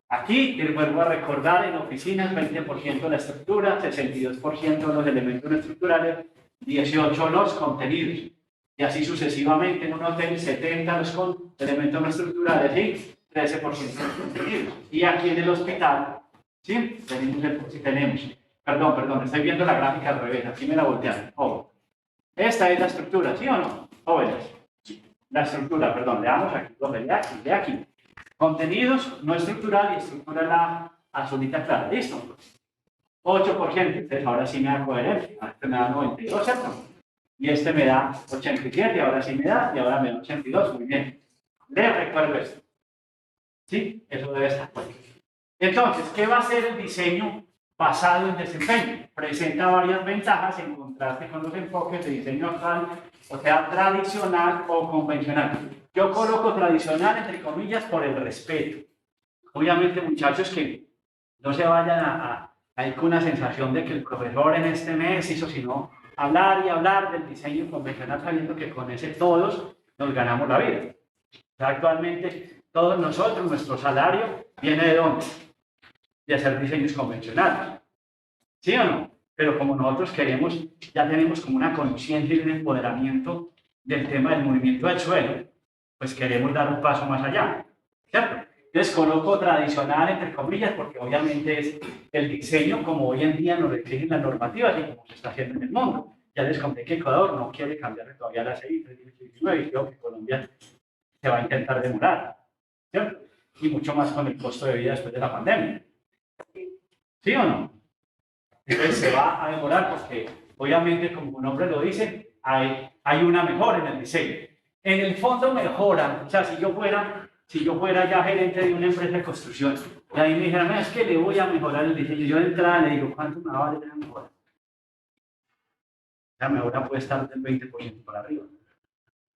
Aquí les vuelvo a recordar, en oficinas, 20% de la estructura, 62% de los elementos no estructurales, 18% los contenidos. Y así sucesivamente en un hotel, 70% los elementos no estructurales y 13% los contenidos. Y aquí en el hospital, ¿sí? Perdón, estoy viendo la gráfica al revés, aquí me la voltearon. Esta es la estructura, ¿sí o no? Jóvenes. La estructura, leamos aquí, de aquí. Contenidos no estructural y estructura azulita clara, listo. 8%, entonces ahora sí me da coherencia, este me da 92, ¿cierto? Y este me da 87, ahora sí me da, y ahora me da 82, muy bien. Le recuerdo esto. ¿Sí? Eso debe estar claro. Entonces, ¿qué va a ser el diseño basado en desempeño? Presenta varias ventajas en contraste con los enfoques de diseño actual, o sea, tradicional o convencional. Yo coloco tradicional entre comillas por el respeto. Obviamente, muchachos, que no se vayan a ir con una sensación de que el profesor en este mes hizo sino hablar y hablar del diseño convencional, sabiendo que con ese todos nos ganamos la vida. O sea, actualmente, todos nosotros, nuestro salario viene de dónde? De hacer diseños convencionales. ¿Sí o no? Pero como nosotros queremos, ya tenemos como una conciencia y un empoderamiento del tema del movimiento del suelo, pues queremos dar un paso más allá, ¿cierto? Entonces coloco tradicional entre comillas porque obviamente es el diseño como hoy en día nos lo exigen las normativas y como se está haciendo en el mundo. Ya les conté que Ecuador no quiere cambiar todavía la CI 319 y creo que Colombia se va a intentar demorar, ¿cierto? Y mucho más con el costo de vida después de la pandemia. ¿Sí o no? Entonces se va a demorar porque obviamente, como un nombre lo dice, hay una mejora en el diseño. En el fondo mejora, o sea, si yo fuera ya gerente de una empresa de construcción, y ahí me dijeran, es que le voy a mejorar el diseño, yo de entrada le digo, ¿cuánto me va a valer la mejora? La mejora puede estar del 20% para arriba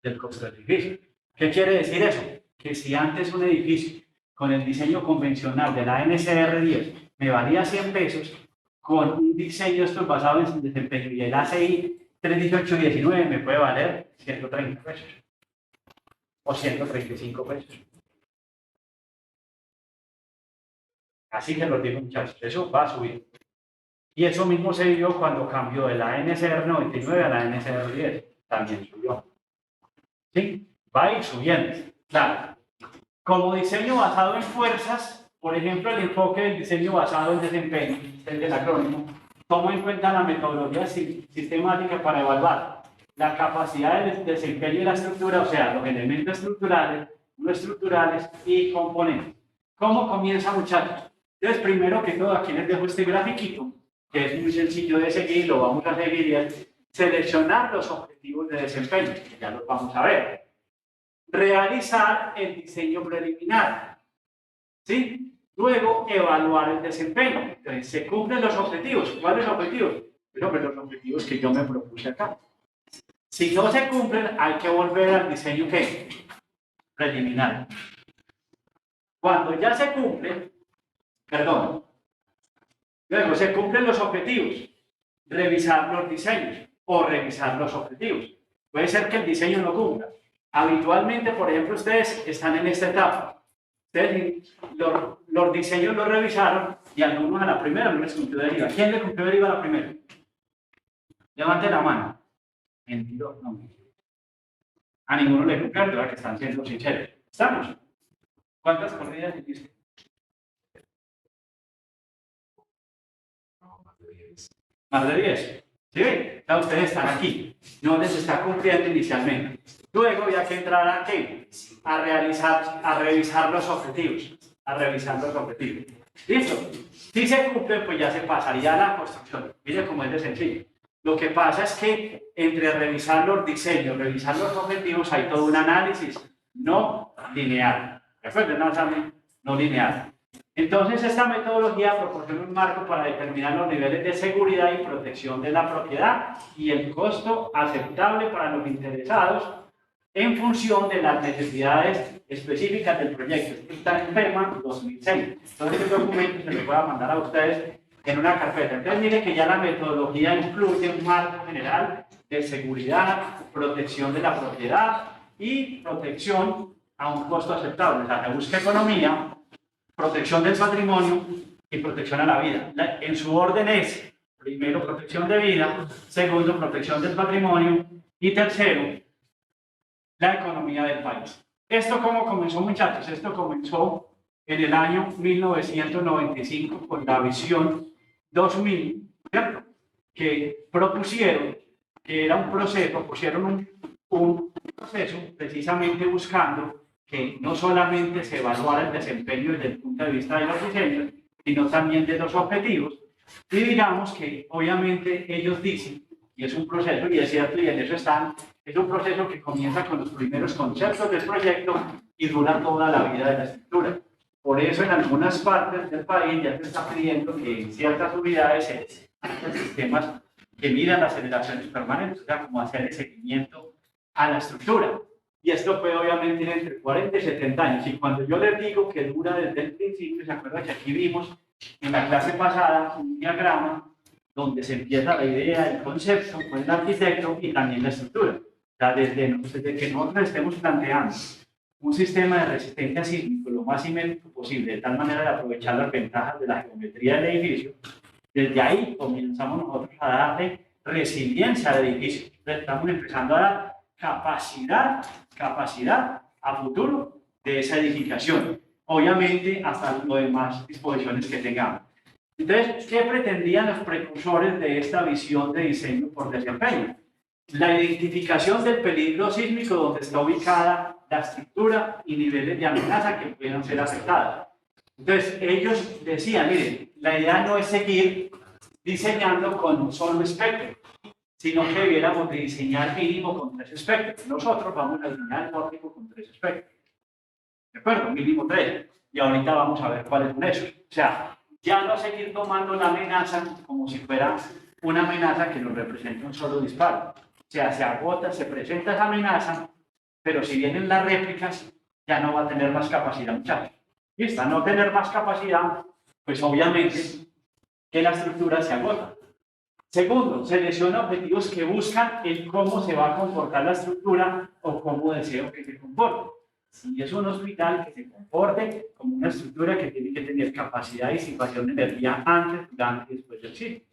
del costo del edificio. ¿Qué quiere decir eso? Que si antes un edificio con el diseño convencional de la NCR 10 me valía 100 pesos, con un diseño esto basado en desempeño y el ACI 31819 me puede valer 130 pesos o 135 pesos. Así que lo digo, muchachos, eso va a subir. Y eso mismo se vio cuando cambió de la NCR 99 a la NCR 10. También subió. ¿Sí? Va a ir subiendo. Claro. Como diseño basado en fuerzas, por ejemplo, el enfoque del diseño basado en desempeño, el del acrónimo, toma en cuenta la metodología sistemática para evaluar la capacidad de desempeño de la estructura, o sea, los elementos estructurales, no estructurales y componentes. ¿Cómo comienza, muchachos? Entonces, primero que todo, aquí les dejo este grafiquito, que es muy sencillo de seguir, lo vamos a seguir, y es seleccionar los objetivos de desempeño, que ya los vamos a ver. Realizar el diseño preliminar, ¿sí? Luego, evaluar el desempeño. Entonces, se cumplen los objetivos. ¿Cuáles objetivos? Bueno, pues los objetivos que yo me propuse acá. Si no se cumplen, hay que volver al diseño ¿qué? Preliminar. Cuando ya se cumplen, perdón, luego se cumplen los objetivos, revisar los diseños o revisar los objetivos. Puede ser que el diseño no cumpla. Habitualmente, por ejemplo, ustedes están en esta etapa. Ustedes los diseños los revisaron y algunos a la primera no les cumplió deriva. ¿Quién le cumplió deriva a la primera? Levante la mano. Mentiroso, no. A ninguno le cumplió, ¿verdad? Que están siendo sinceros. ¿Estamos? ¿Cuántas corridas hiciste? Más de 10. ¿Sí ven? Ustedes están aquí. No les está cumpliendo inicialmente. Luego había que entrar a ¿qué? A revisar los objetivos. A revisar los objetivos. ¿Listo? Si se cumplen, pues ya se pasaría a la construcción. Miren cómo es de sencillo. Lo que pasa es que entre revisar los diseños, revisar los objetivos, hay todo un análisis no lineal. Recuerden, no lineal. Entonces, esta metodología proporciona un marco para determinar los niveles de seguridad y protección de la propiedad y el costo aceptable para los interesados en función de las necesidades específicas del proyecto. Esto está en FEMA 2006. Entonces, este documento se lo voy a mandar a ustedes en una carpeta. Entonces, miren que ya la metodología incluye un marco general de seguridad, protección de la propiedad y protección a un costo aceptable. O sea, se busca economía, protección del patrimonio y protección a la vida. En su orden es, primero, protección de vida, segundo, protección del patrimonio y tercero, la economía del país. ¿Esto cómo comenzó, muchachos? Esto comenzó en el año 1995 con la visión 2000, ¿cierto? Que propusieron, que era un proceso, pusieron un proceso precisamente buscando que no solamente se evaluara el desempeño desde el punto de vista de los diseños, sino también de los objetivos. Y digamos que obviamente ellos dicen, y es un proceso, y es cierto, y en eso están, es un proceso que comienza con los primeros conceptos del proyecto y dura toda la vida de la estructura. Por eso en algunas partes del país ya se está pidiendo que en ciertas unidades se hagan sistemas que midan las aceleraciones permanentes, o sea, como hacer el seguimiento a la estructura. Y esto puede obviamente ir entre 40 y 70 años. Y cuando yo les digo que dura desde el principio, ¿se acuerdan que aquí vimos en la clase pasada un diagrama donde se empieza la idea, el concepto, con el arquitecto y también la estructura? O sea, desde que nosotros estemos planteando un sistema de resistencia sísmica lo más simétrico posible, de tal manera de aprovechar las ventajas de la geometría del edificio, desde ahí comenzamos nosotros a darle resiliencia al edificio. Entonces, estamos empezando a dar capacidad a futuro de esa edificación. Obviamente, hasta las demás disposiciones que tengamos. Entonces, ¿qué pretendían los precursores de esta visión de diseño por desempeño? La identificación del peligro sísmico donde está ubicada la estructura y niveles de amenaza que puedan ser afectados. Entonces, ellos decían, miren, la idea no es seguir diseñando con un solo espectro, sino que debiéramos de diseñar mínimo con 3 espectros. Nosotros vamos a diseñar el pórtico con 3 espectros. ¿De acuerdo? Mínimo 3. Y ahorita vamos a ver cuáles son esos. O sea, ya no seguir tomando la amenaza como si fuera una amenaza que nos representa un solo disparo. O sea, se agota, se presenta esa amenaza, pero si vienen las réplicas, ya no va a tener más capacidad, muchachos. Y está no tener más capacidad, pues obviamente que la estructura se agota. Segundo, selecciona objetivos que buscan el cómo se va a comportar la estructura o cómo deseo que se comporte. Si es un hospital, que se comporte como una estructura que tiene que tener capacidad de disipación de energía antes, durante y después del sitio.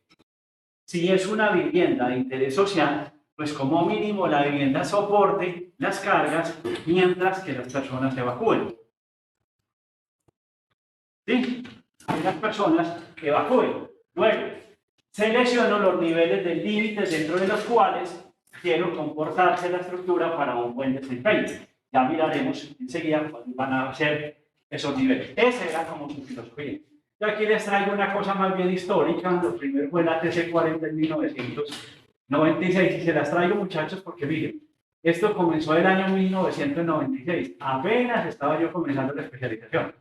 Si es una vivienda de interés social, pues como mínimo la vivienda soporte las cargas mientras que las personas se evacúen. ¿Sí? Hay las personas que evacúen. Luego, selecciono los niveles de límites dentro de los cuales quiero comportarse la estructura para un buen desempeño. Ya miraremos enseguida cuáles van a ser esos niveles. Esa era como su filosofía. Yo aquí les traigo una cosa más bien histórica. Lo primero fue la TC40 en 1996 y se las traigo, muchachos, porque miren, esto comenzó el año 1996. Apenas estaba yo comenzando la especialización.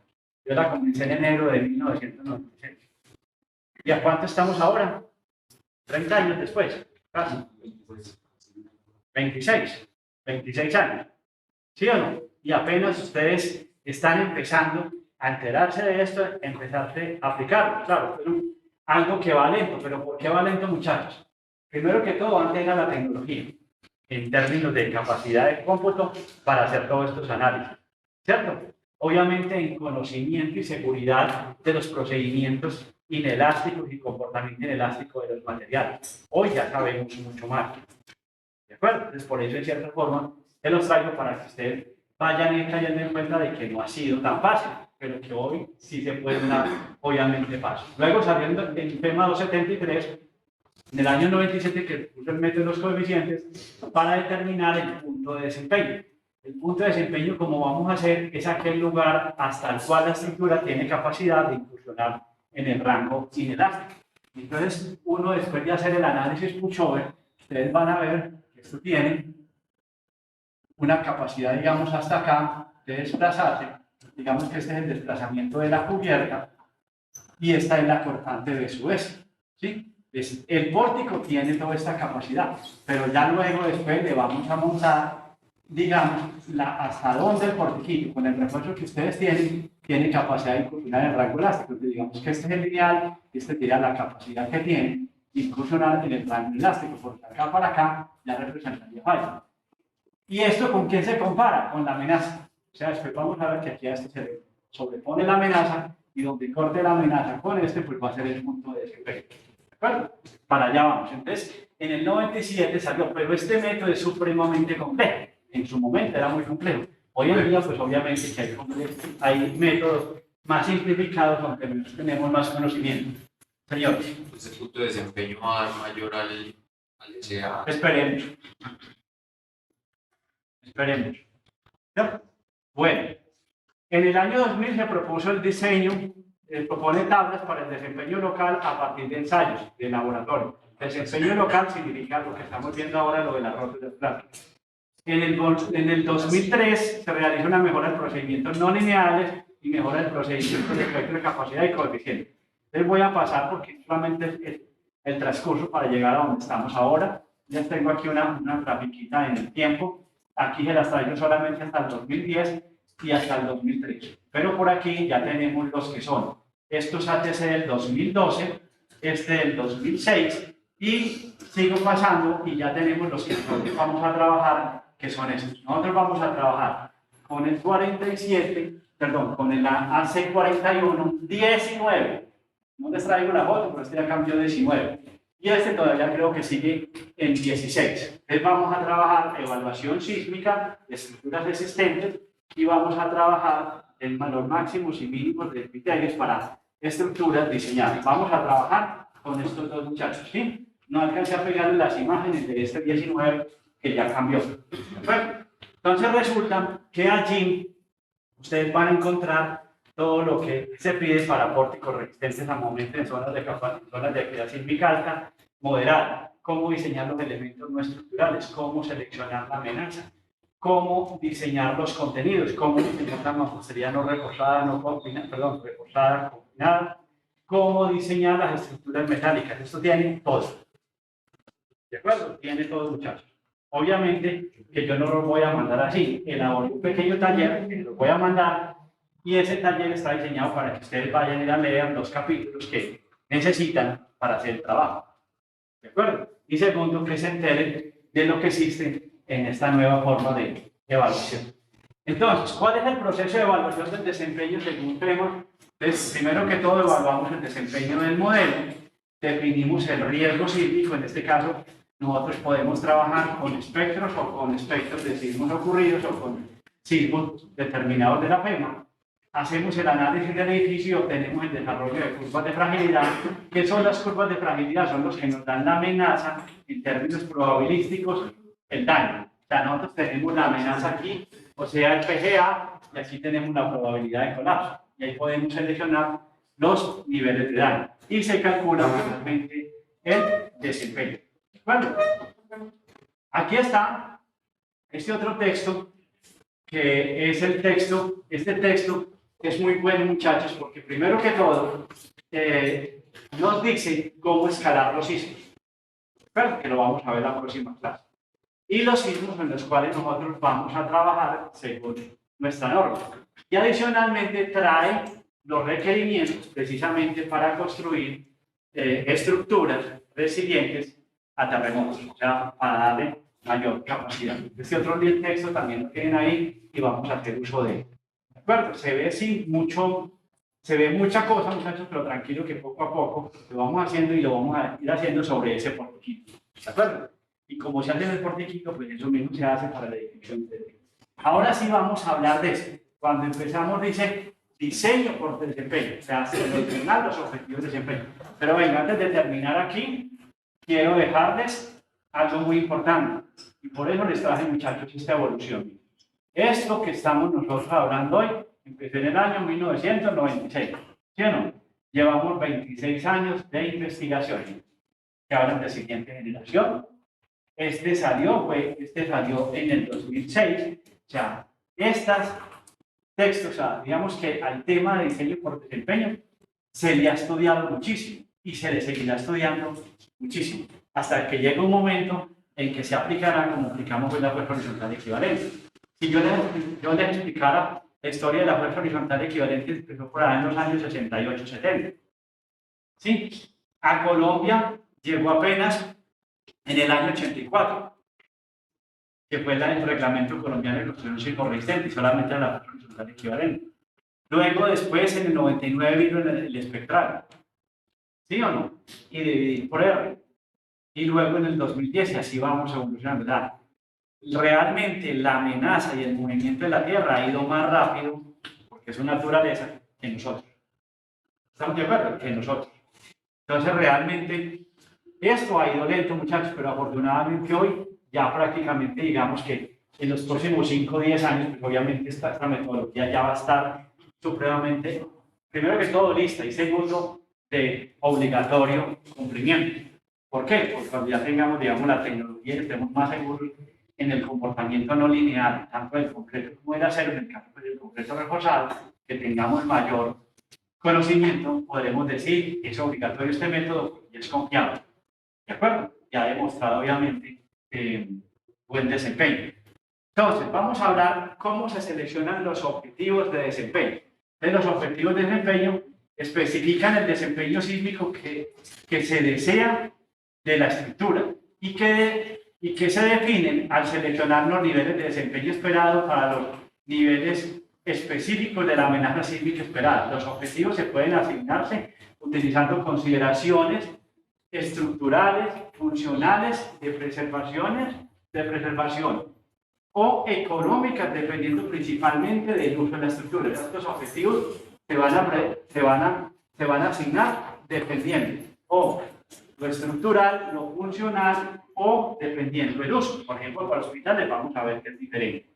Yo la comencé en enero de 1996. ¿Y a cuánto estamos ahora? 30 años después, casi. 26 años. ¿Sí o no? Y apenas ustedes están empezando a enterarse de esto, empezarse a aplicarlo. Claro, pero algo que va lento. ¿Pero por qué va lento, muchachos? Primero que todo, antes era la tecnología, en términos de capacidad de cómputo para hacer todos estos análisis. ¿Cierto? Obviamente en conocimiento y seguridad de los procedimientos inelásticos y comportamiento inelástico de los materiales. Hoy ya sabemos mucho más. ¿De acuerdo? Entonces, por eso, en cierta forma, te los traigo para que ustedes vayan cayendo en cuenta de que no ha sido tan fácil, pero que hoy sí se puede dar, obviamente, paso. Luego, saliendo el tema 273, en el año 97, que puso el método de los coeficientes para determinar el punto de desempeño. El punto de desempeño, como vamos a hacer, es aquel lugar hasta el cual la estructura tiene capacidad de incursionar en el rango inelástico. Entonces, uno después de hacer el análisis pushover, ustedes van a ver que esto tiene una capacidad, digamos, hasta acá de desplazarse. Digamos que este es el desplazamiento de la cubierta y esta es la cortante de su vez. ¿Sí? El pórtico tiene toda esta capacidad, pero ya luego después le vamos a montar, digamos, hasta dónde el portiquillo, con el refuerzo que ustedes tienen, tiene capacidad de incursionar en el rango elástico. Entonces, digamos que este es el lineal, este tiene la capacidad que tiene de incursionar en el rango elástico, porque acá para acá ya representaría falla. ¿Y esto con quién se compara? Con la amenaza. O sea, después vamos a ver que aquí a este se le sobrepone la amenaza y donde corte la amenaza con este, pues va a ser el punto de desempeño. ¿De acuerdo? Para allá vamos. Entonces, en el 97 salió, pero este método es supremamente complejo. En su momento era muy complejo. Hoy en día, pues obviamente que hay métodos más simplificados donde tenemos más conocimiento. Señor. Pues el punto de desempeño va a dar mayor al SA. Esperemos. Esperemos. ¿Ya? Bueno, en el año 2000 se propuso el diseño propone tablas para el desempeño local a partir de ensayos de laboratorio. Desempeño local significa lo que estamos viendo ahora, lo del arroz de los platos. En el 2003 se realizó una mejora en procedimientos no lineales y mejora en procedimientos de espectro de capacidad y coeficiente. Les voy a pasar porque solamente es el transcurso para llegar a donde estamos ahora. Ya tengo aquí una grafiquita en el tiempo. Aquí se las traigo solamente hasta el 2010 y hasta el 2003. Pero por aquí ya tenemos los que son estos ATC del 2012, este del 2006 y sigo pasando y ya tenemos los que nosotros vamos a trabajar, que son estos. Nosotros vamos a trabajar con el 47, perdón, con el AC41 19. No les traigo la foto, pero este ya cambió 19. Y este todavía creo que sigue en 16. Entonces vamos a trabajar evaluación sísmica de estructuras existentes y vamos a trabajar en los máximos y mínimos de criterios para estructuras diseñadas. Vamos a trabajar con estos dos muchachos, ¿sí? No alcancé a pegarle las imágenes de este 19 que ya cambió. Bueno, entonces resulta que allí ustedes van a encontrar todo lo que se pide para pórticos resistentes a momentos en zonas de actividad sísmica alta, moderada, cómo diseñar los elementos no estructurales, cómo seleccionar la amenaza, cómo diseñar los contenidos, cómo diseñar la mampostería no reforzada, reforzada, combinada, cómo diseñar las estructuras metálicas. Esto tiene todo. ¿De acuerdo? Tiene todo, muchachos. Obviamente que yo no lo voy a mandar así. Elaboré un pequeño taller que lo voy a mandar y ese taller está diseñado para que ustedes vayan y lean los capítulos que necesitan para hacer el trabajo. ¿De acuerdo? Y segundo, que se enteren de lo que existe en esta nueva forma de evaluación. Entonces, ¿cuál es el proceso de evaluación del desempeño según Tremor? Pues, primero que todo, evaluamos el desempeño del modelo, definimos el riesgo sísmico, en este caso, nosotros podemos trabajar con espectros o con espectros de sismos ocurridos o con sismos determinados de la FEMA. Hacemos el análisis del edificio y obtenemos el desarrollo de curvas de fragilidad. ¿Qué son las curvas de fragilidad? Son los que nos dan la amenaza en términos probabilísticos, el daño. O sea, nosotros tenemos la amenaza aquí, o sea, el PGA, y aquí tenemos la probabilidad de colapso. Y ahí podemos seleccionar los niveles de daño. Y se calcula finalmente el desempeño. Bueno, aquí está este otro texto, que es el texto, este texto es muy bueno, muchachos, porque primero que todo nos dice cómo escalar los sismos, pero que lo vamos a ver en la próxima clase. Y los sismos en los cuales nosotros vamos a trabajar según nuestra norma. Y adicionalmente trae los requerimientos precisamente para construir estructuras resilientes a terremotos, o sea, para darle mayor capacidad. Este otro texto también lo tienen ahí y vamos a hacer uso de él. ¿De acuerdo? Se ve sin mucho, se ve mucha cosa, muchachos, pero tranquilo que poco a poco lo vamos haciendo y lo vamos a ir haciendo sobre ese portiquito. ¿De acuerdo? Y como se hace en el portiquito, pues eso mismo se hace para la descripción de. Ahora sí vamos a hablar de eso. Cuando empezamos dice diseño por desempeño, o sea, seleccionar los objetivos de desempeño. Pero venga, antes de terminar aquí, quiero dejarles algo muy importante. Y por eso les traje, muchachos, esta evolución. Esto que estamos nosotros hablando hoy, empezó en el año 1996. ¿Sí o no? Llevamos 26 años de investigación que hablan de siguiente generación. Este salió en el 2006. O sea, estas textos, o sea, digamos que al tema de diseño por desempeño se le ha estudiado muchísimo y se le seguirá estudiando muchísimo hasta que llegue un momento en que se aplicará como aplicamos en la fuerza horizontal equivalente. Si yo les explicara la historia de la fuerza horizontal equivalente, empezó por ahí en los años 68-70. ¿Sí? A Colombia llegó apenas en el año 84, que fue el reglamento colombiano de construcción sismo-resistente, y solamente la fuerza horizontal equivalente. Luego, después, en el 99 vino el espectral. ¿Sí o no? Y dividir por R. Y luego en el 2010, y así vamos evolucionando, ¿verdad? Realmente la amenaza y el movimiento de la Tierra ha ido más rápido, porque es una naturaleza, que nosotros. ¿Estamos de acuerdo? Que nosotros. Entonces, realmente, esto ha ido lento, muchachos, pero afortunadamente hoy, ya prácticamente, digamos que en los próximos 5 o 10 años, pues obviamente esta metodología ya va a estar supremamente primero que todo, lista, y segundo, de obligatorio cumplimiento. ¿Por qué? Porque cuando ya tengamos, digamos, la tecnología, estemos más seguros en el comportamiento no lineal, tanto del concreto como del acero, en el caso del concreto reforzado, que tengamos mayor conocimiento, podremos decir que es obligatorio este método y es confiable. ¿De acuerdo? Ya ha demostrado, obviamente, buen desempeño. Entonces, vamos a hablar cómo se seleccionan los objetivos de desempeño. Entonces, los objetivos de desempeño especifican el desempeño sísmico que se desea de la estructura y que se definen al seleccionar los niveles de desempeño esperado para los niveles específicos de la amenaza sísmica esperada. Los objetivos se pueden asignarse utilizando consideraciones estructurales, funcionales, de preservación o económicas, dependiendo principalmente del uso de la estructura. Estos objetivos se van a asignar dependiendo o lo estructural, lo funcional o dependiendo del uso. Por ejemplo, para hospitales vamos a ver que es diferente.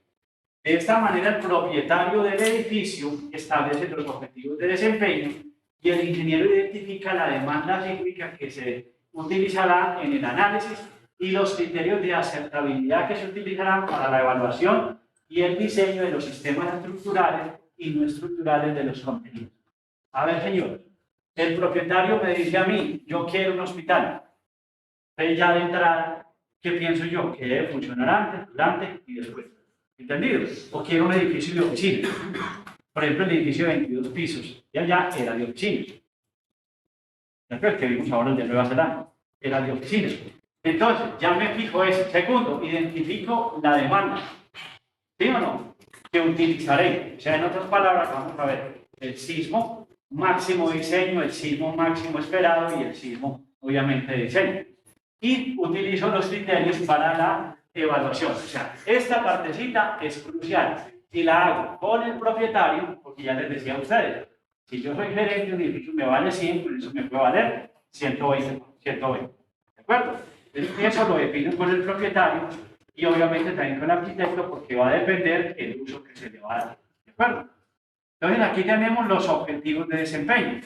De esta manera, el propietario del edificio establece los objetivos de desempeño y el ingeniero identifica la demanda sísmica que se utilizará en el análisis y los criterios de aceptabilidad que se utilizarán para la evaluación y el diseño de los sistemas estructurales y no estructurales de los contenidos. A ver, señor, el propietario me dice a mí, yo quiero un hospital. Entonces, ya de entrada, ¿qué pienso yo? Que debe funcionar antes, durante y después. ¿Entendido? O quiero un edificio de oficinas. Por ejemplo, el edificio de 22 pisos. Y allá era de oficinas. El que vimos ahora, el de Nueva Zelanda, era de oficinas. Entonces, ya me fijo eso. Segundo, identifico la demanda. ¿Sí o no? Que utilizaré. O sea, en otras palabras, vamos a ver el sismo máximo diseño, el sismo máximo esperado y el sismo, obviamente, de diseño. Y utilizo los criterios para la evaluación. O sea, esta partecita es crucial y la hago con el propietario, porque ya les decía a ustedes, si yo soy gerente de un edificio me vale 100, por eso me puede valer 120. ¿De acuerdo? Entonces, eso lo defino con el propietario y obviamente también con el arquitecto, porque va a depender el uso que se le va a dar. ¿De acuerdo? Entonces, aquí tenemos los objetivos de desempeño.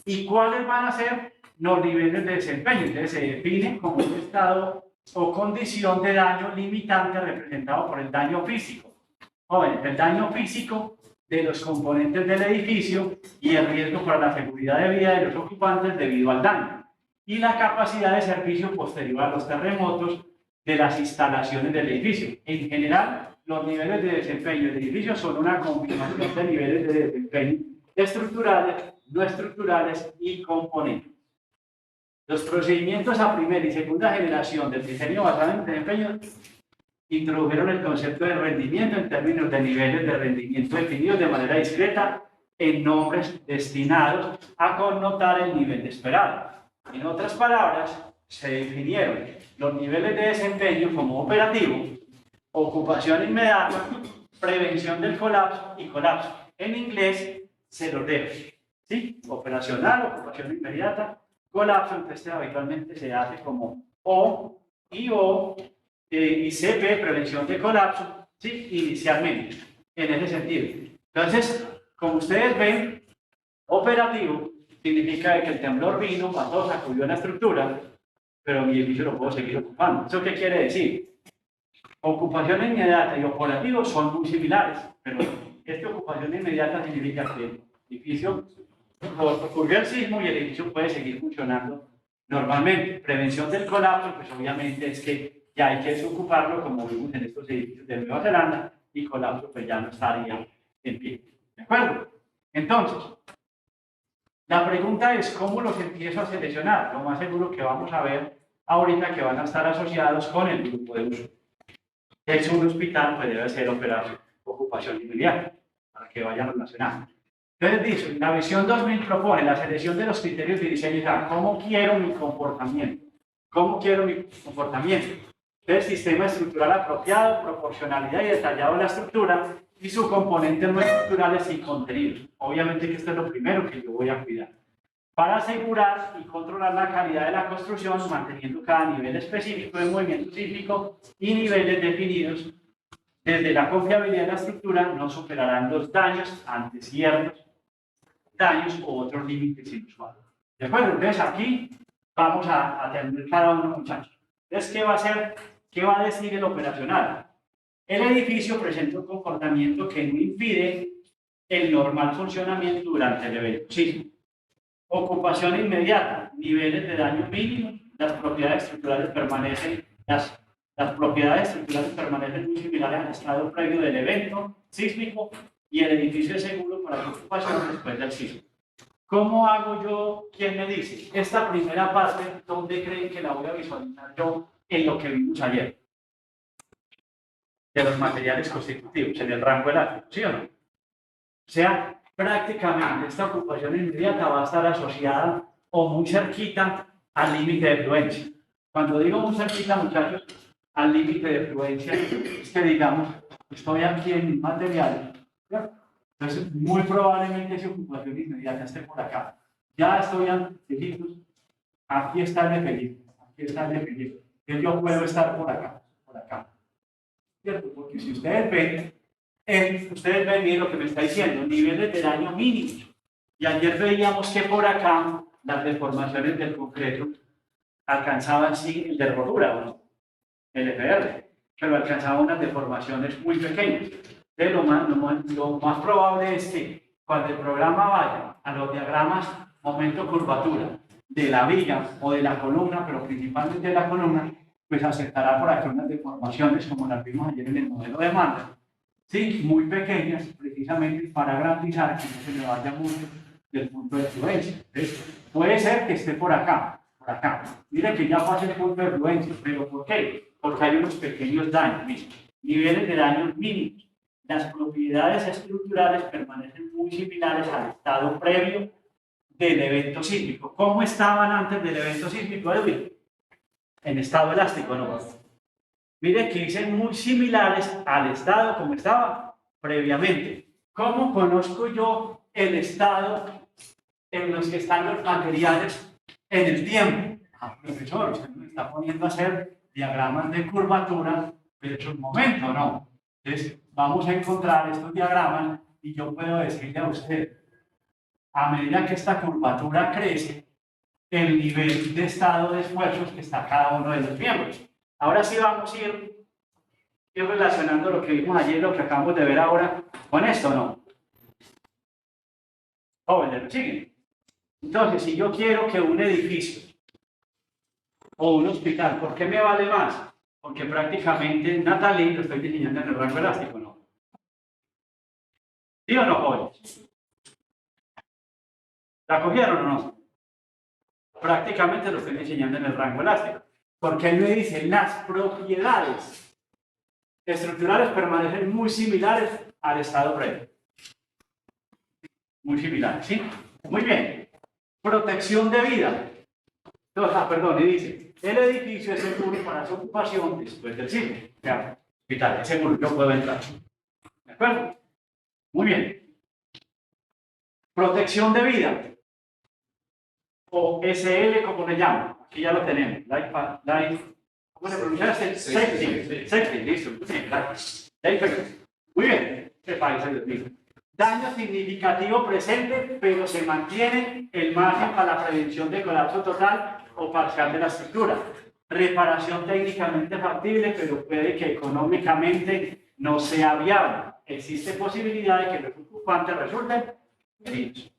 ¿Y cuáles van a ser los niveles de desempeño? Entonces, se definen como un estado o condición de daño limitante representado por el daño físico. Jóvenes, el daño físico de los componentes del edificio y el riesgo para la seguridad de vida de los ocupantes debido al daño. Y la capacidad de servicio posterior a los terremotos de las instalaciones del edificio. En general, los niveles de desempeño del edificio son una combinación de niveles de desempeño estructurales, no estructurales y componentes. Los procedimientos a primera y segunda generación del diseño basado en desempeño introdujeron el concepto de rendimiento en términos de niveles de rendimiento definidos de manera discreta en nombres destinados a connotar el nivel esperado. En otras palabras, se definieron los niveles de desempeño como operativo, ocupación inmediata, prevención del colapso y colapso. En inglés se los dejo, ¿sí? Operacional, ocupación inmediata, colapso, entonces habitualmente se hace como O, IO y CP, prevención de colapso, ¿sí? Inicialmente, en ese sentido. Entonces, como ustedes ven, operativo significa que el temblor vino, pasó, sacudió la estructura, pero mi edificio lo puedo seguir ocupando. ¿Eso qué quiere decir? Ocupación inmediata y operativo son muy similares, pero esta ocupación inmediata significa que el edificio ocurrió el sismo y el edificio puede seguir funcionando normalmente. Prevención del colapso, pues obviamente es que ya hay que desocuparlo, como vimos en estos edificios de Nueva Zelanda, y colapso pues ya no estaría en pie. ¿De acuerdo? Entonces, la pregunta es cómo los empiezo a seleccionar. Lo más seguro que vamos a ver ahorita que van a estar asociados con el grupo de uso. Es un hospital, pues debe ser operado ocupación inmediata, para que vayan relacionados. Entonces dice, la visión 2000 propone la selección de los criterios de diseño, o sea, ¿cómo quiero mi comportamiento? ¿Cómo quiero mi comportamiento? Entonces, sistema estructural apropiado, proporcionalidad y detallado de la estructura y sus componentes no estructurales y contenidos. Obviamente que esto es lo primero que yo voy a cuidar. Para asegurar y controlar la calidad de la construcción, manteniendo cada nivel específico de movimiento sísmico y niveles definidos desde la confiabilidad de la estructura, no superarán los daños ante ciertos daños o otros límites inusuales. ¿De acuerdo? Entonces aquí vamos a tener cada uno, muchachos. Entonces, ¿qué va a hacer? ¿Qué va a decir el operacional? El edificio presenta un comportamiento que no impide el normal funcionamiento durante el evento sísmico. Ocupación inmediata, niveles de daño mínimo, las propiedades estructurales permanecen, las propiedades estructurales permanecen muy similares al estado previo del evento sísmico y el edificio es seguro para su ocupación después del sismo. ¿Cómo hago yo? ¿Quién me dice? Esta primera parte, ¿dónde creen que la voy a visualizar yo en lo que vimos ayer? De los materiales constitutivos, en el rango elástico, ¿sí o no? O sea, prácticamente esta ocupación inmediata va a estar asociada o muy cerquita al límite de fluencia. Cuando digo muy cerquita, muchachos, al límite de fluencia, es que digamos, estoy aquí en mis materiales, ¿cierto? Entonces, muy probablemente esa ocupación inmediata esté por acá. Ya estoy antecitos, aquí está el equilibrio, aquí está el equilibrio. Entonces, yo puedo estar por acá, ¿cierto? Porque si ustedes ven, bien lo que me está diciendo, niveles de daño mínimos. Y ayer veíamos que por acá las deformaciones del concreto alcanzaban sí el de rotura, ¿o no? El FR, pero alcanzaban unas deformaciones muy pequeñas. Entonces, lo más probable es que cuando el programa vaya a los diagramas momento-curvatura de la viga o de la columna, pero principalmente de la columna, pues aceptará por aquí unas deformaciones como las vimos ayer en el modelo de Manda, ¿sí? Muy pequeñas, precisamente para garantizar que no se le vaya mucho del punto de fluencia. Entonces, puede ser que esté por acá, por acá. Mire que ya pasa el punto de fluencia, pero ¿por qué? Porque hay unos pequeños daños, ¿viste? Niveles de daños mínimos. Las propiedades estructurales permanecen muy similares al estado previo del evento sísmico. ¿Cómo estaban antes del evento sísmico, Edwin? En estado elástico, ¿no? Mire que dicen muy similares al estado como estaba previamente. ¿Cómo conozco yo el estado en los que están los materiales en el tiempo? Profesor, usted me está poniendo a hacer diagramas de curvatura, pero es un momento, ¿no? Entonces, vamos a encontrar estos diagramas y yo puedo decirle a usted, a medida que esta curvatura crece, el nivel de estado de esfuerzos que está cada uno de los miembros. Ahora sí vamos a ir relacionando lo que vimos ayer, lo que acabamos de ver ahora, con esto, ¿no? Jóvenes, ¿me siguen? Entonces, si yo quiero que un edificio o un hospital, ¿por qué me vale más? Porque prácticamente Natalie lo estoy diseñando en el rango elástico, ¿no? ¿Sí o no, jóvenes? ¿La cogieron o no? Prácticamente lo estoy diseñando en el rango elástico. Porque él me dice, las propiedades estructurales permanecen muy similares al estado previo. Muy similares, ¿sí? Muy bien. Protección de vida. Entonces, perdón, y dice, el edificio es seguro para su ocupación después del sismo. Ya, hospital, es seguro, yo puedo entrar. ¿De acuerdo? Muy bien. Protección de vida. O SL, como le llaman. Aquí ya lo tenemos. ¿Cómo se pronuncia? Safety, listo. Muy bien. Daño significativo presente, pero se mantiene el margen para la prevención de colapso total o parcial de la estructura. Reparación técnicamente factible, pero puede que económicamente no sea viable. Existe posibilidad de que los ocupantes resulten heridos.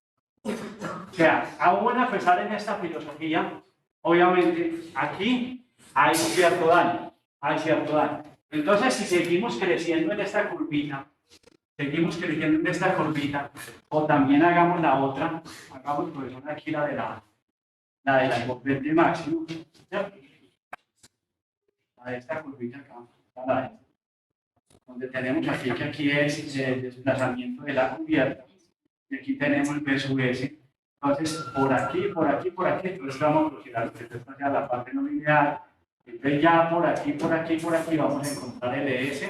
O sea, aún a pesar en esta filosofía, obviamente aquí hay cierto daño, Entonces, si seguimos creciendo en esta curvita, o también hagamos la otra, hagamos por eso aquí la de la envolvente máximo, ¿cierto? La de esta curvita acá, donde tenemos aquí que aquí es el desplazamiento de la cubierta, y aquí tenemos el peso S. Entonces, por aquí, entonces vamos a considerar que esta sea la parte no lineal. Entonces, ya por aquí vamos a encontrar LS,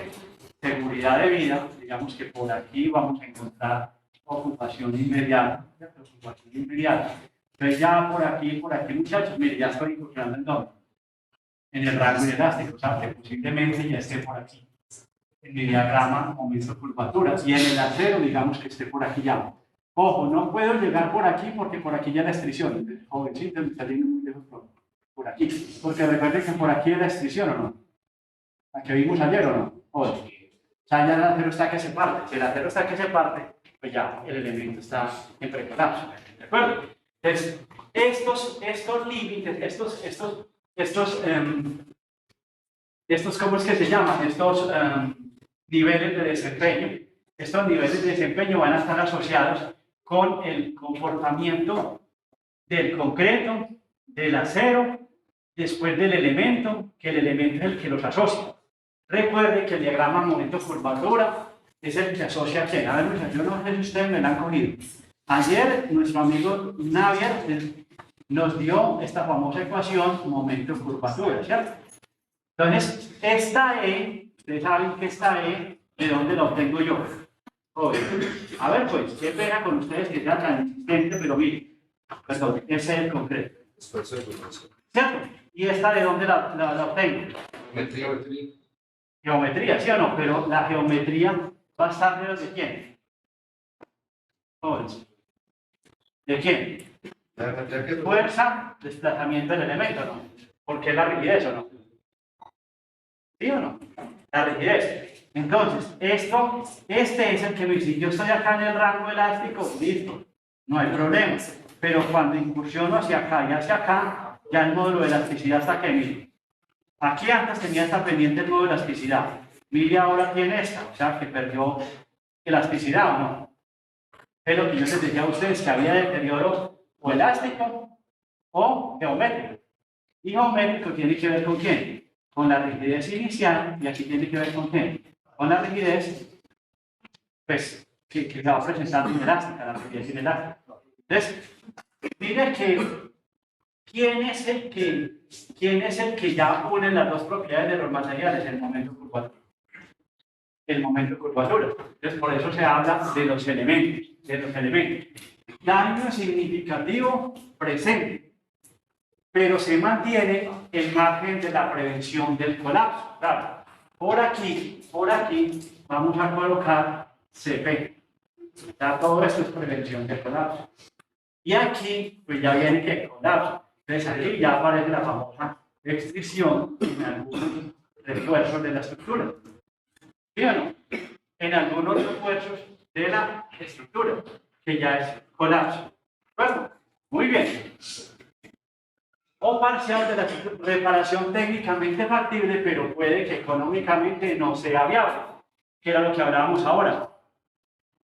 seguridad de vida. Digamos que por aquí vamos a encontrar ocupación inmediata. Entonces, ya por aquí, muchachos, mire, ya estoy incorporando el doble en el rango elástico, o sea, que posiblemente ya esté por aquí. En mi diagrama, momento curvatura. Y en el acero, digamos que esté por aquí ya. Ojo, no puedo llegar por aquí porque por aquí ya la extracción. Jovencito, me está yendo muy lejos por aquí. Porque recuerden que por aquí es la extracción, ¿o no? La que vimos ayer, ¿o no? Ojo. O sea, ya el acero está que se parte. Si el acero está que se parte, pues ya el elemento está en precolapso. ¿De acuerdo? Entonces, estos límites, estos, ¿cómo es que se llaman? Estos niveles de desempeño. Estos niveles de desempeño van a estar asociados con el comportamiento del concreto, del acero, después del elemento, que el elemento es el que los asocia. Recuerde que el diagrama momento-curvatura es el que asocia a quién. A ver, muchachos, yo no sé si ustedes me lo han cogido. Ayer nuestro amigo Navier nos dio esta famosa ecuación momento-curvatura, ¿cierto? Entonces, esta E, ustedes saben que esta E, ¿de dónde la obtengo yo? Obvio. A ver, pues, qué pena con ustedes que sea tan insistente, pero mire, perdón, ese es el concreto. Esfuerzo de formación. ¿Cierto? ¿Y esta de dónde la obtengo? Geometría. Geometría, ¿sí o no? Pero la geometría va a estar de quién? Jóvenes. ¿De quién? La geometría que Fuerza, desplazamiento del elemento, ¿no? Porque es la rigidez, ¿o no? ¿Sí o no? La rigidez. Entonces, este es el que me dice, yo estoy acá en el rango elástico, listo, no hay problema. Pero cuando incursiono hacia acá y hacia acá, ya el módulo de elasticidad está que mire. Aquí antes tenía esta pendiente el módulo de elasticidad. Mire ahora tiene esta, o sea que perdió elasticidad o no. Es lo que yo les decía a ustedes, que había deterioro o elástico o geométrico. Y geométrico tiene que ver con quién? Con la rigidez inicial, y aquí tiene que ver con quién? Con la rigidez, pues, que se va a presentar inelástica, la rigidez inelástica. Entonces, mire que, ¿quién es el que ya une las dos propiedades de los materiales? El momento curvatura. El momento curvatura. Entonces, por eso se habla de los elementos, Daño significativo presente, pero se mantiene el margen de la prevención del colapso. Claro. Por aquí, vamos a colocar CP. Ya todo esto es prevención del colapso. Y aquí, pues ya viene que colapso. Entonces aquí ya aparece la famosa extinción en algunos refuerzos de la estructura. ¿Sí o no? En algunos refuerzos de la estructura, que ya es colapso. Bueno, muy bien. O parcial de la reparación técnicamente factible, pero puede que económicamente no sea viable, que era lo que hablábamos ahora,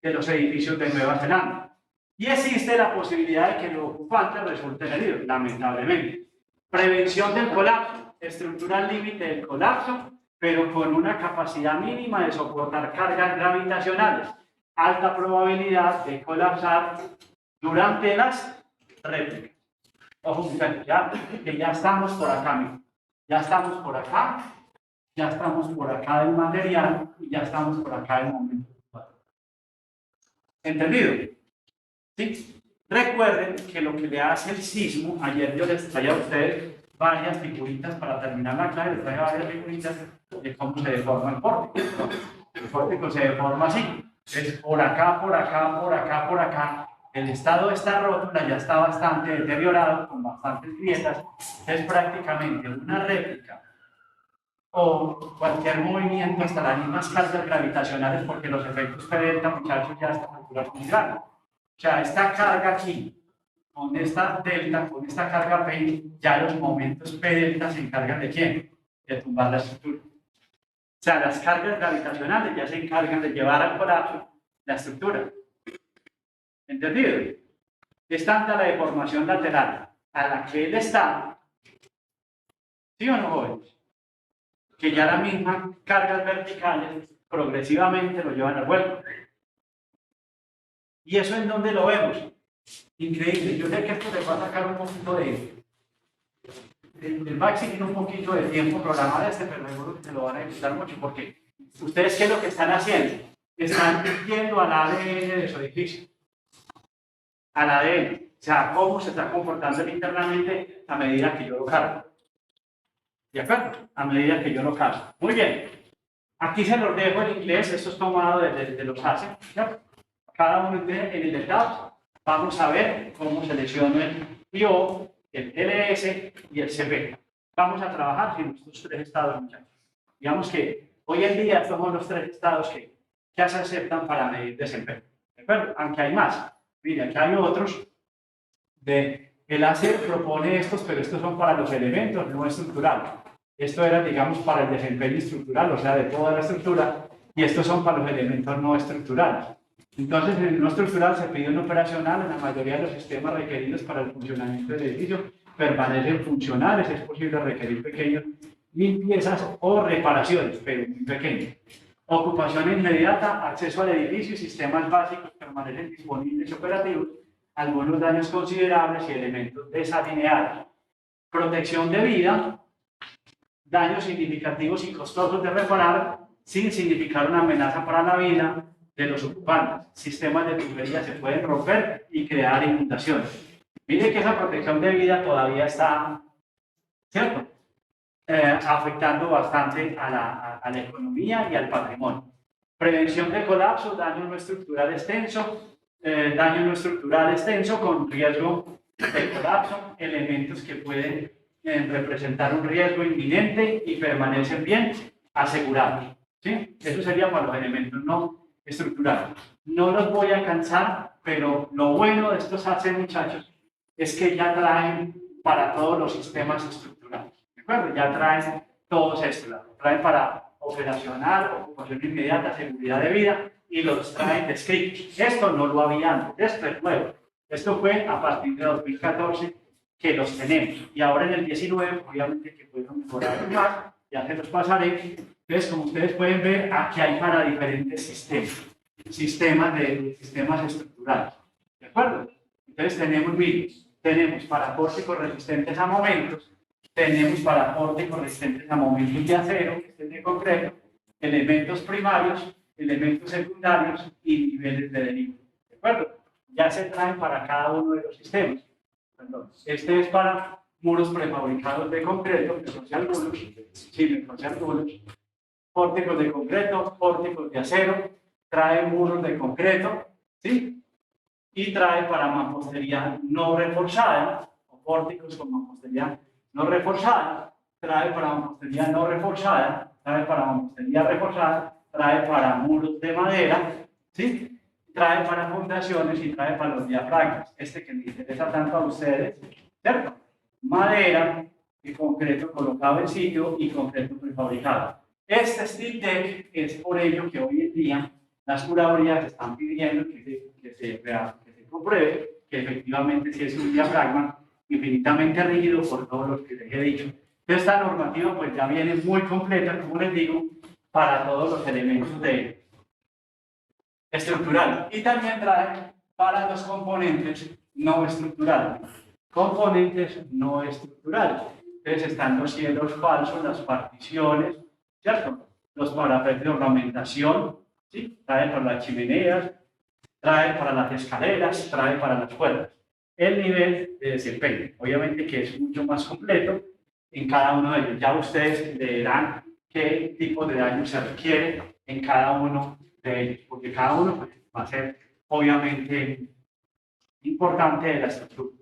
de los edificios de Nueva Zelanda. Y existe la posibilidad de que el ocupante resulte herido, lamentablemente. Prevención del colapso, estructura al límite del colapso, pero con una capacidad mínima de soportar cargas gravitacionales. Alta probabilidad de colapsar durante las réplicas. Ojo, que ya estamos por acá, miren. Ya estamos por acá, ya estamos por acá del material y ya estamos por acá del momento. ¿Entendido? ¿Sí? Recuerden que lo que le hace el sismo, ayer yo les traía a ustedes varias figuritas para terminar la clase, les traía varias figuritas de cómo se deforma el pórtico, ¿no? El pórtico se deforma así, es por acá, por acá, por acá, por acá. El estado de esta rótula ya está bastante deteriorado, con bastantes grietas, es prácticamente una réplica o cualquier movimiento hasta las mismas cargas gravitacionales, porque los efectos P delta, muchachos, ya a esta altura son muy grandes. O sea, esta carga aquí, con esta delta, con esta carga P, ya los momentos P delta se encargan de quién? De tumbar la estructura. O sea, las cargas gravitacionales ya se encargan de llevar al colapso la estructura. ¿Entendido? Es tanta la deformación lateral a la que él está, ¿sí o no, jóvenes? Que ya las mismas cargas verticales progresivamente lo llevan al vuelo. ¿Y eso en dónde lo vemos? Increíble. Yo sé que esto les va a sacar un poquito les va a exigir un poquito de tiempo programar pero seguro que se lo van a disfrutar mucho, porque ustedes, ¿qué es lo que están haciendo? Están yendo al ADN de su edificio. Al ADN. O sea, cómo se está comportando internamente a medida que yo lo cargo. ¿De acuerdo? A medida que yo lo cargo. Muy bien. Aquí se los dejo en inglés. Esto es tomado de los ACE. ¿Cierto? cada uno en el detalle. Vamos a ver cómo selecciono el PO, el LS y el CP. Vamos a trabajar en estos tres estados, muchachos. Digamos que hoy en día estos son los tres estados que ya se aceptan para medir desempeño. ¿De acuerdo? Aunque hay más. Mire, aquí hay otros. El ACE propone estos, pero estos son para los elementos no estructurales. Esto era, digamos, para el desempeño estructural, o sea, de toda la estructura, y estos son para los elementos no estructurales. Entonces, en el no estructural se pide un operacional, en la mayoría de los sistemas requeridos para el funcionamiento del edificio permanecen funcionales, es posible requerir pequeñas limpiezas o reparaciones, pero muy pequeñas. Ocupación inmediata, acceso al edificio y sistemas básicos permanecen disponibles y operativos, algunos daños considerables y elementos desalineados. Protección de vida, daños significativos y costosos de reparar sin significar una amenaza para la vida de los ocupantes. Sistemas de tubería se pueden romper y crear inundaciones. Mire que esa protección de vida todavía está, ¿cierto? Afectando bastante a la economía y al patrimonio. Prevención de colapso, daño no estructural extenso, con riesgo de colapso, elementos que pueden representar un riesgo inminente y permanecen bien asegurados. ¿Sí? Eso sería para los elementos no estructurales. No los voy a cansar, pero lo bueno de estos AC, muchachos, es que ya traen para todos los sistemas estructurales. ¿De acuerdo? Ya traen todos estos. Traen para operacional, ocupación inmediata, seguridad de vida, y los traen descritos. Esto no lo había antes, esto es nuevo. Esto fue a partir de 2014 que los tenemos. Y ahora en el 19, obviamente que pueden mejorar más, ya se los pasaré. Entonces, como ustedes pueden ver, aquí hay para diferentes sistemas estructurales. ¿De acuerdo? Entonces tenemos para pórticos resistentes a momentos, tenemos para pórticos resistentes a momentos de acero, que es de concreto, elementos primarios, elementos secundarios y niveles de deriva. ¿De acuerdo? Ya se traen para cada uno de los sistemas. Entonces, este es para muros prefabricados de concreto, que son algunos, pórticos de concreto, pórticos de acero, trae muros de concreto, ¿sí? Y trae para mampostería no reforzada, o pórticos con mampostería no reforzada, trae para mampostería no reforzada, trae para mampostería reforzada, trae para muros de madera, ¿sí? Trae para fundaciones y trae para los diafragmas. Este que me interesa tanto a ustedes, ¿cierto? Madera y concreto colocado en sitio y concreto prefabricado. Este Steel Deck es por ello que hoy en día las curadurías están pidiendo que se compruebe que efectivamente sí es un diafragma infinitamente rígido por todos los que les he dicho. Esta normativa pues ya viene muy completa, como les digo, para todos los elementos estructurales. Y también trae para los componentes no estructurales. Componentes no estructurales. Entonces están los cielos falsos, las particiones, ¿cierto? Los parapetos de ornamentación, ¿sí? Trae para las chimeneas, trae para las escaleras, trae para las puertas. El nivel de desempeño, obviamente que es mucho más completo en cada uno de ellos. Ya ustedes leerán qué tipo de daño se requiere en cada uno de ellos, porque cada uno pues, va a ser obviamente importante de la estructura.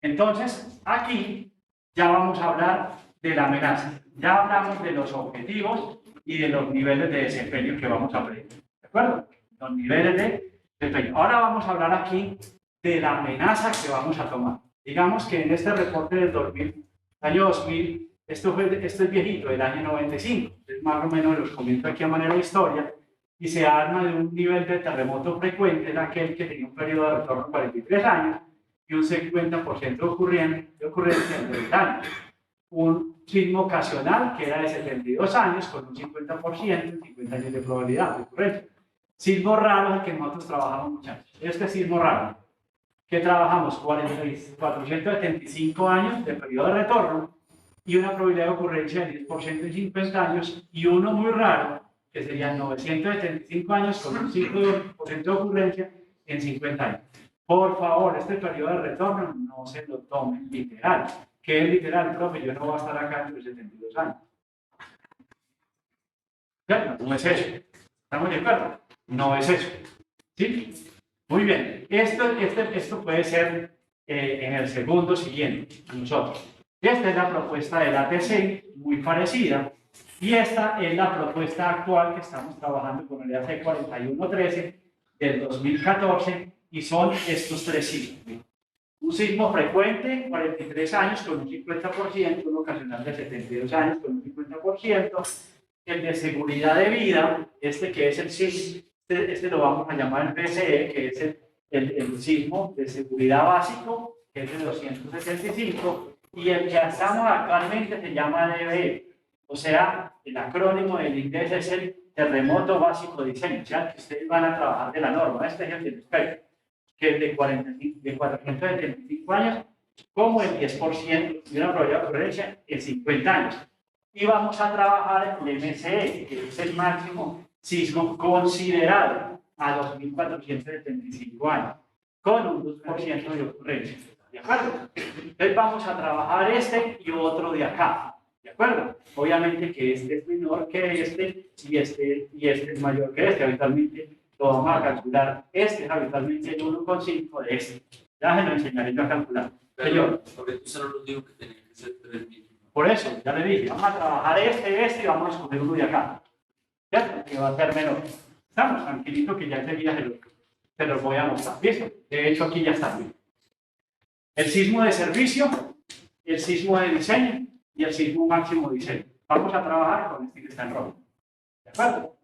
Entonces, aquí ya vamos a hablar de la amenaza. Ya hablamos de los objetivos y de los niveles de desempeño que vamos a aprender. ¿De acuerdo? Los niveles de desempeño. Ahora vamos a hablar aquí de la amenaza que vamos a tomar. Digamos que en este reporte del año 2000, esto es viejito, del año 95. Entonces, más o menos los comento aquí a manera de historia. Y se arma de un nivel de terremoto frecuente, en aquel que tenía un periodo de retorno de 43 años y un 50% de ocurrencia en 10 años. Un sismo ocasional que era de 72 años con un 50%, 50 años de probabilidad de ocurrencia. Sismo raro, el que nosotros trabajamos, muchachos. Este sismo raro, que trabajamos 475 años de periodo de retorno y una probabilidad de ocurrencia del 10% en 50 años, y uno muy raro, que serían 975 años con un 5% de ocurrencia en 50 años. Por favor, este periodo de retorno no se lo tomen literal. ¿Qué es literal, profe? Yo no voy a estar acá dentro de 72 años. ¿Cierto? No es eso. ¿Estamos de acuerdo? No es eso. ¿Sí? Muy bien, esto puede ser en el segundo siguiente, a nosotros. Esta es la propuesta del ATC, muy parecida, y esta es la propuesta actual que estamos trabajando con el AC 4113 del 2014, y son estos tres sismos. Un sismo frecuente, 43 años con un 50%, un ocasional de 72 años con un 50%, el de seguridad de vida, este que es el sismo, este lo vamos a llamar el PSE, que es el sismo de seguridad básico, que es de 275, y el que estamos actualmente se llama DBE, o sea, el acrónimo del inglés es el terremoto básico de diseño, o sea, que ustedes van a trabajar de la norma, este es el del experto, que es de 475 años, como el 10% de una probabilidad de ocurrencia en 50 años. Y vamos a trabajar el MSE, que es el máximo sismo considerado a 2.475 años, con un 2% de ocurrencia. ¿De acuerdo? Entonces vamos a trabajar este y otro de acá. ¿De acuerdo? Obviamente que este es menor que este y este es mayor que este. Habitualmente lo vamos a calcular. Este es habitualmente el 1,5 de este. Ya se lo enseñaré yo a calcular. Señor. Por eso solo nos digo que tenía que ser 3.000. Por eso, ya le dije, vamos a trabajar este y vamos a escoger uno de acá. ¿Cierto? Que va a ser menor. Estamos tranquilitos que ya enseguida se los voy a mostrar. ¿Listo? De hecho, aquí ya está. El sismo de servicio, el sismo de diseño y el sismo máximo de diseño. Vamos a trabajar con este que está en rojo. ¿De acuerdo?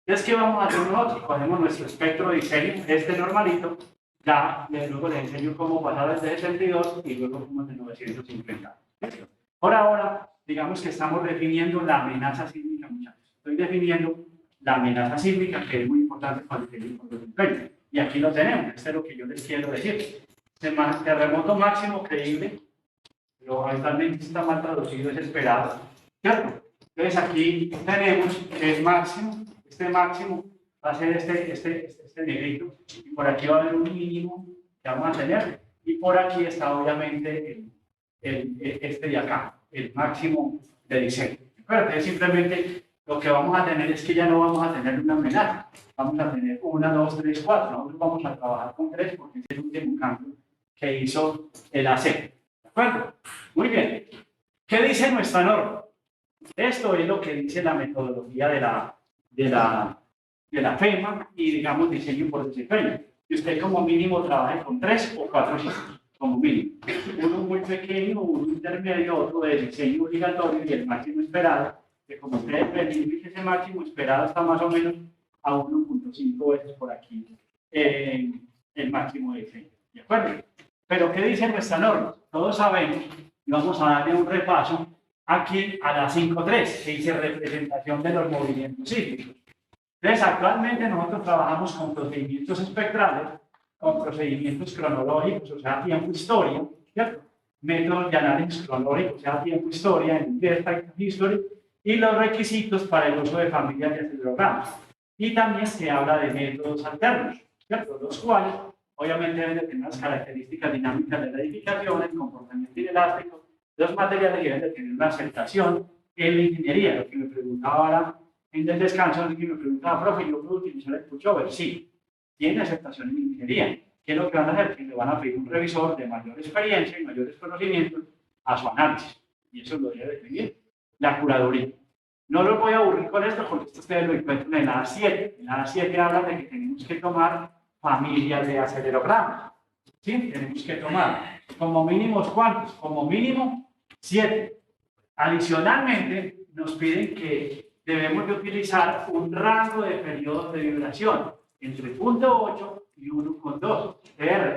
Entonces, ¿qué vamos a hacer nosotros? Ponemos nuestro espectro de diseño, este normalito, ya luego les enseño cómo pasar desde 62 y luego como de 950. ¿Listo? Por ahora, digamos que estamos definiendo la amenaza sísmica, muchachos. Estoy definiendo la amenaza sísmica, que es muy importante para el desempeño. Y aquí lo tenemos, esto es lo que yo les quiero decir. Terremoto máximo creíble, pero habitualmente está mal traducido, es esperado, ¿cierto? Entonces aquí tenemos que es máximo, este máximo va a ser este negrito, y por aquí va a haber un mínimo que vamos a tener, y por aquí está obviamente este de acá, el máximo de diseño. Entonces simplemente lo que vamos a tener es que ya no vamos a tener una amenaza, vamos a tener 1, 2, 3, 4, nosotros vamos a trabajar con 3 porque es el último cambio que hizo el AC. ¿De acuerdo? Muy bien. ¿Qué dice nuestra norma? Esto es lo que dice la metodología de la FEMA y, digamos, diseño por desempeño. Y usted como mínimo trabaje con 3 o 4 sitios, como mínimo. Uno muy pequeño, uno intermedio, otro de diseño obligatorio y el máximo esperado, que como ustedes ven, ese máximo esperado está más o menos a 1,5 veces por aquí el máximo de diseño. ¿De acuerdo? Pero ¿qué dice nuestra norma? Todos sabemos, y vamos a darle un repaso aquí a la 5.3, que dice representación de los movimientos sísmicos. Entonces, actualmente nosotros trabajamos con procedimientos espectrales, con procedimientos cronológicos, o sea, tiempo-historia, ¿cierto? Métodos de análisis cronológico, o sea, tiempo-historia, en inglés, Time History, y los requisitos para el uso de familias de acelerogramas. Y también se habla de métodos alternos, ¿cierto? Los cuales obviamente deben de tener las características dinámicas de la edificación, el comportamiento inelástico, los materiales deben de tener una aceptación en la ingeniería. Lo que me preguntaba ahora en el descanso, lo que me preguntaba, profe, ¿yo puedo utilizar el pushover? Sí, tiene aceptación en ingeniería. ¿Qué es lo que van a hacer? Que le van a pedir un revisor de mayor experiencia y mayores conocimientos a su análisis. Y eso lo debe definir la curaduría. No los voy a aburrir con esto porque esto ustedes lo encuentran en la A7. En la A7 habla de que tenemos que tomar familias de acelerogramas. ¿Sí? Tenemos que tomar como mínimo, ¿cuántos? Como mínimo 7. Adicionalmente, nos piden que debemos de utilizar un rango de periodos de vibración entre 0.8 y 1.2.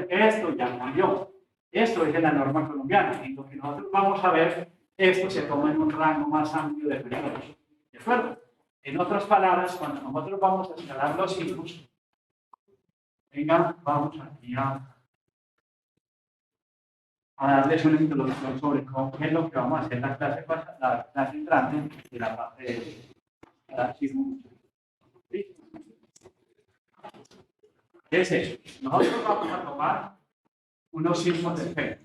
Esto ya cambió. Esto es de la norma colombiana. Y lo que nosotros vamos a ver, esto se toma en un rango más amplio de periodos. ¿De acuerdo? En otras palabras, cuando nosotros vamos a escalar los sismos, venga, vamos aquí a darles una introducción sobre cómo es lo que vamos a hacer la clase entrante de la parte de la sismo. ¿Sí? ¿Qué es eso? Nosotros vamos a tomar unos sismos de efecto.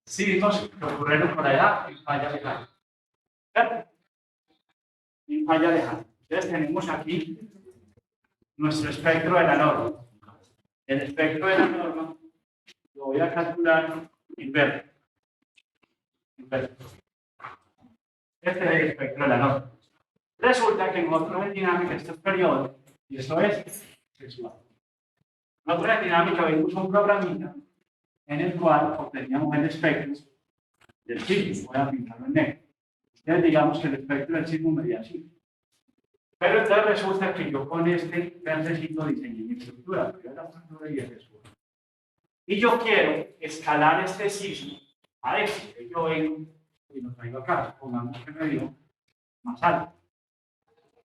Sismos que ocurrieron por allá en falla lejana. ¿Cierto? En falla lejana. Entonces tenemos aquí nuestro espectro de la norma. el espectro de la norma lo voy a calcular inverso. Este es el espectro de la norma. Resulta que nosotros en dinámica, esto es periodo, y esto es sexual. Nosotros en dinámica vimos un programita en el cual obteníamos el espectro del signo. Voy a pintarlo en negro. Entonces digamos que el espectro del signo medía así. Pero entonces resulta que yo con este verdecito diseñé mi estructura, pero la estructura y el sexual. Y yo quiero escalar este signo a este. Yo vengo y lo traigo acá, pongamos que me dio más alto.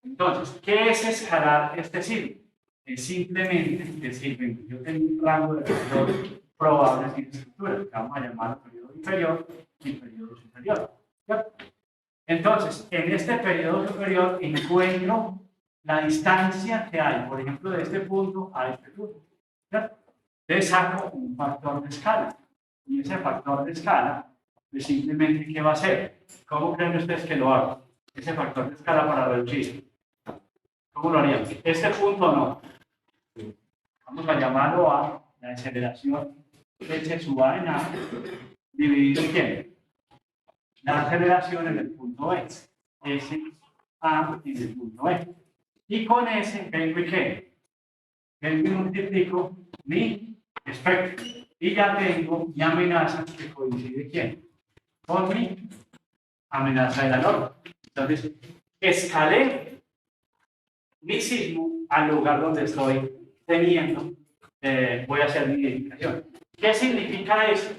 Entonces, ¿qué es escalar este signo? Es simplemente decir, bueno, yo tengo un rango de periodos probables sin estructura, que vamos a llamar periodo inferior y periodo superior. ¿Ya? Entonces, en este periodo superior encuentro la distancia que hay, por ejemplo, de este punto a este punto. ¿Ya? Entonces saco un factor de escala. Y ese factor de escala, pues simplemente, ¿qué va a hacer? ¿Cómo creen ustedes que lo hago? Ese factor de escala para reducir. ¿Cómo lo haríamos? Este punto no. Vamos a llamarlo a la aceleración h sub a en a dividido en quién. La aceleración en el punto E. S a en el punto E. Y con ese vengo y qué. Vengo y multiplico mi espectro. Y ya tengo mi amenaza que coincide quién. Con mi amenaza de la norma. Entonces, escalé mi signo al lugar donde estoy teniendo, voy a hacer mi identificación. ¿Qué significa eso?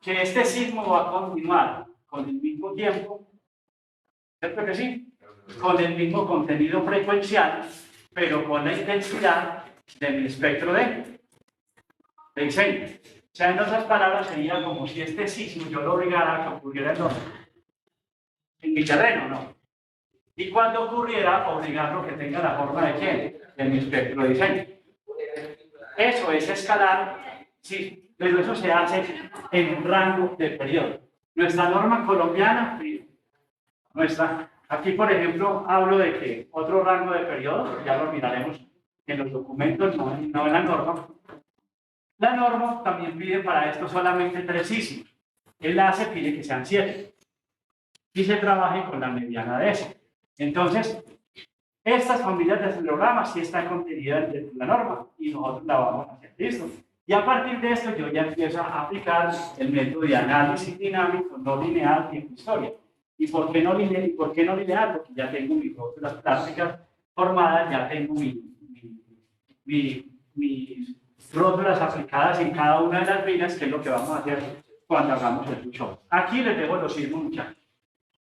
Que este signo va a continuar con el mismo tiempo, ¿cierto que sí? Con el mismo contenido frecuencial, pero con la intensidad de mi espectro de diseño. O sea, en otras palabras, sería como si este signo yo lo obligara a que ocurriera en mi terreno, ¿no? Y cuando ocurriera, obligarlo que tenga la forma de quién, de mi espectro de diseño. Eso es escalar, sí, pero eso se hace en un rango de periodo. Nuestra norma colombiana, aquí por ejemplo hablo de que otro rango de periodo, ya lo miraremos en los documentos, no en la norma. La norma también pide para esto solamente 3 signos. El ACE pide que sean 7. Y se trabaje con la mediana de eso. Entonces, estas familias de acelerogramas sí están contenidas dentro de la norma y nosotros la vamos a hacer. ¿Listo? Y a partir de esto yo ya empiezo a aplicar el método de análisis dinámico, no lineal, tiempo historia. ¿Y por qué no lineal? ¿Y por qué no lineal? Porque ya tengo mis rótulas plásticas formadas, ya tengo mis rótulas aplicadas en cada una de las filas, que es lo que vamos a hacer cuando hagamos el push-up. Aquí les dejo los signos, muchachos.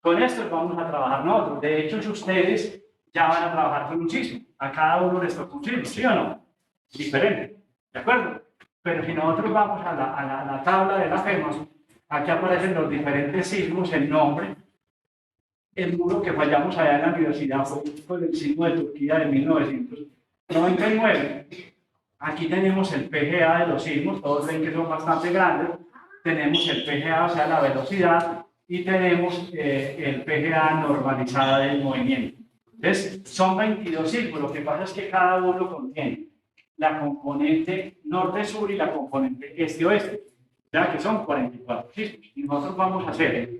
Con esto vamos a trabajar nosotros. De hecho, si ustedes ya van a trabajar con un sismo, a cada uno les toca un sismo, ¿sí o no? Diferente, ¿de acuerdo? Pero si nosotros vamos a la tabla de la FEMAS, aquí aparecen los diferentes sismos, el nombre. El muro que fallamos allá en la universidad fue con el sismo de Turquía de 1999. Aquí tenemos el PGA de los sismos, todos ven que son bastante grandes. Tenemos el PGA, o sea, la velocidad, y tenemos el PGA normalizada del movimiento. Entonces, son 22 sismos, lo que pasa es que cada uno contiene la componente norte-sur y la componente este-oeste, ya que son 44 sismos. Y nosotros vamos a hacer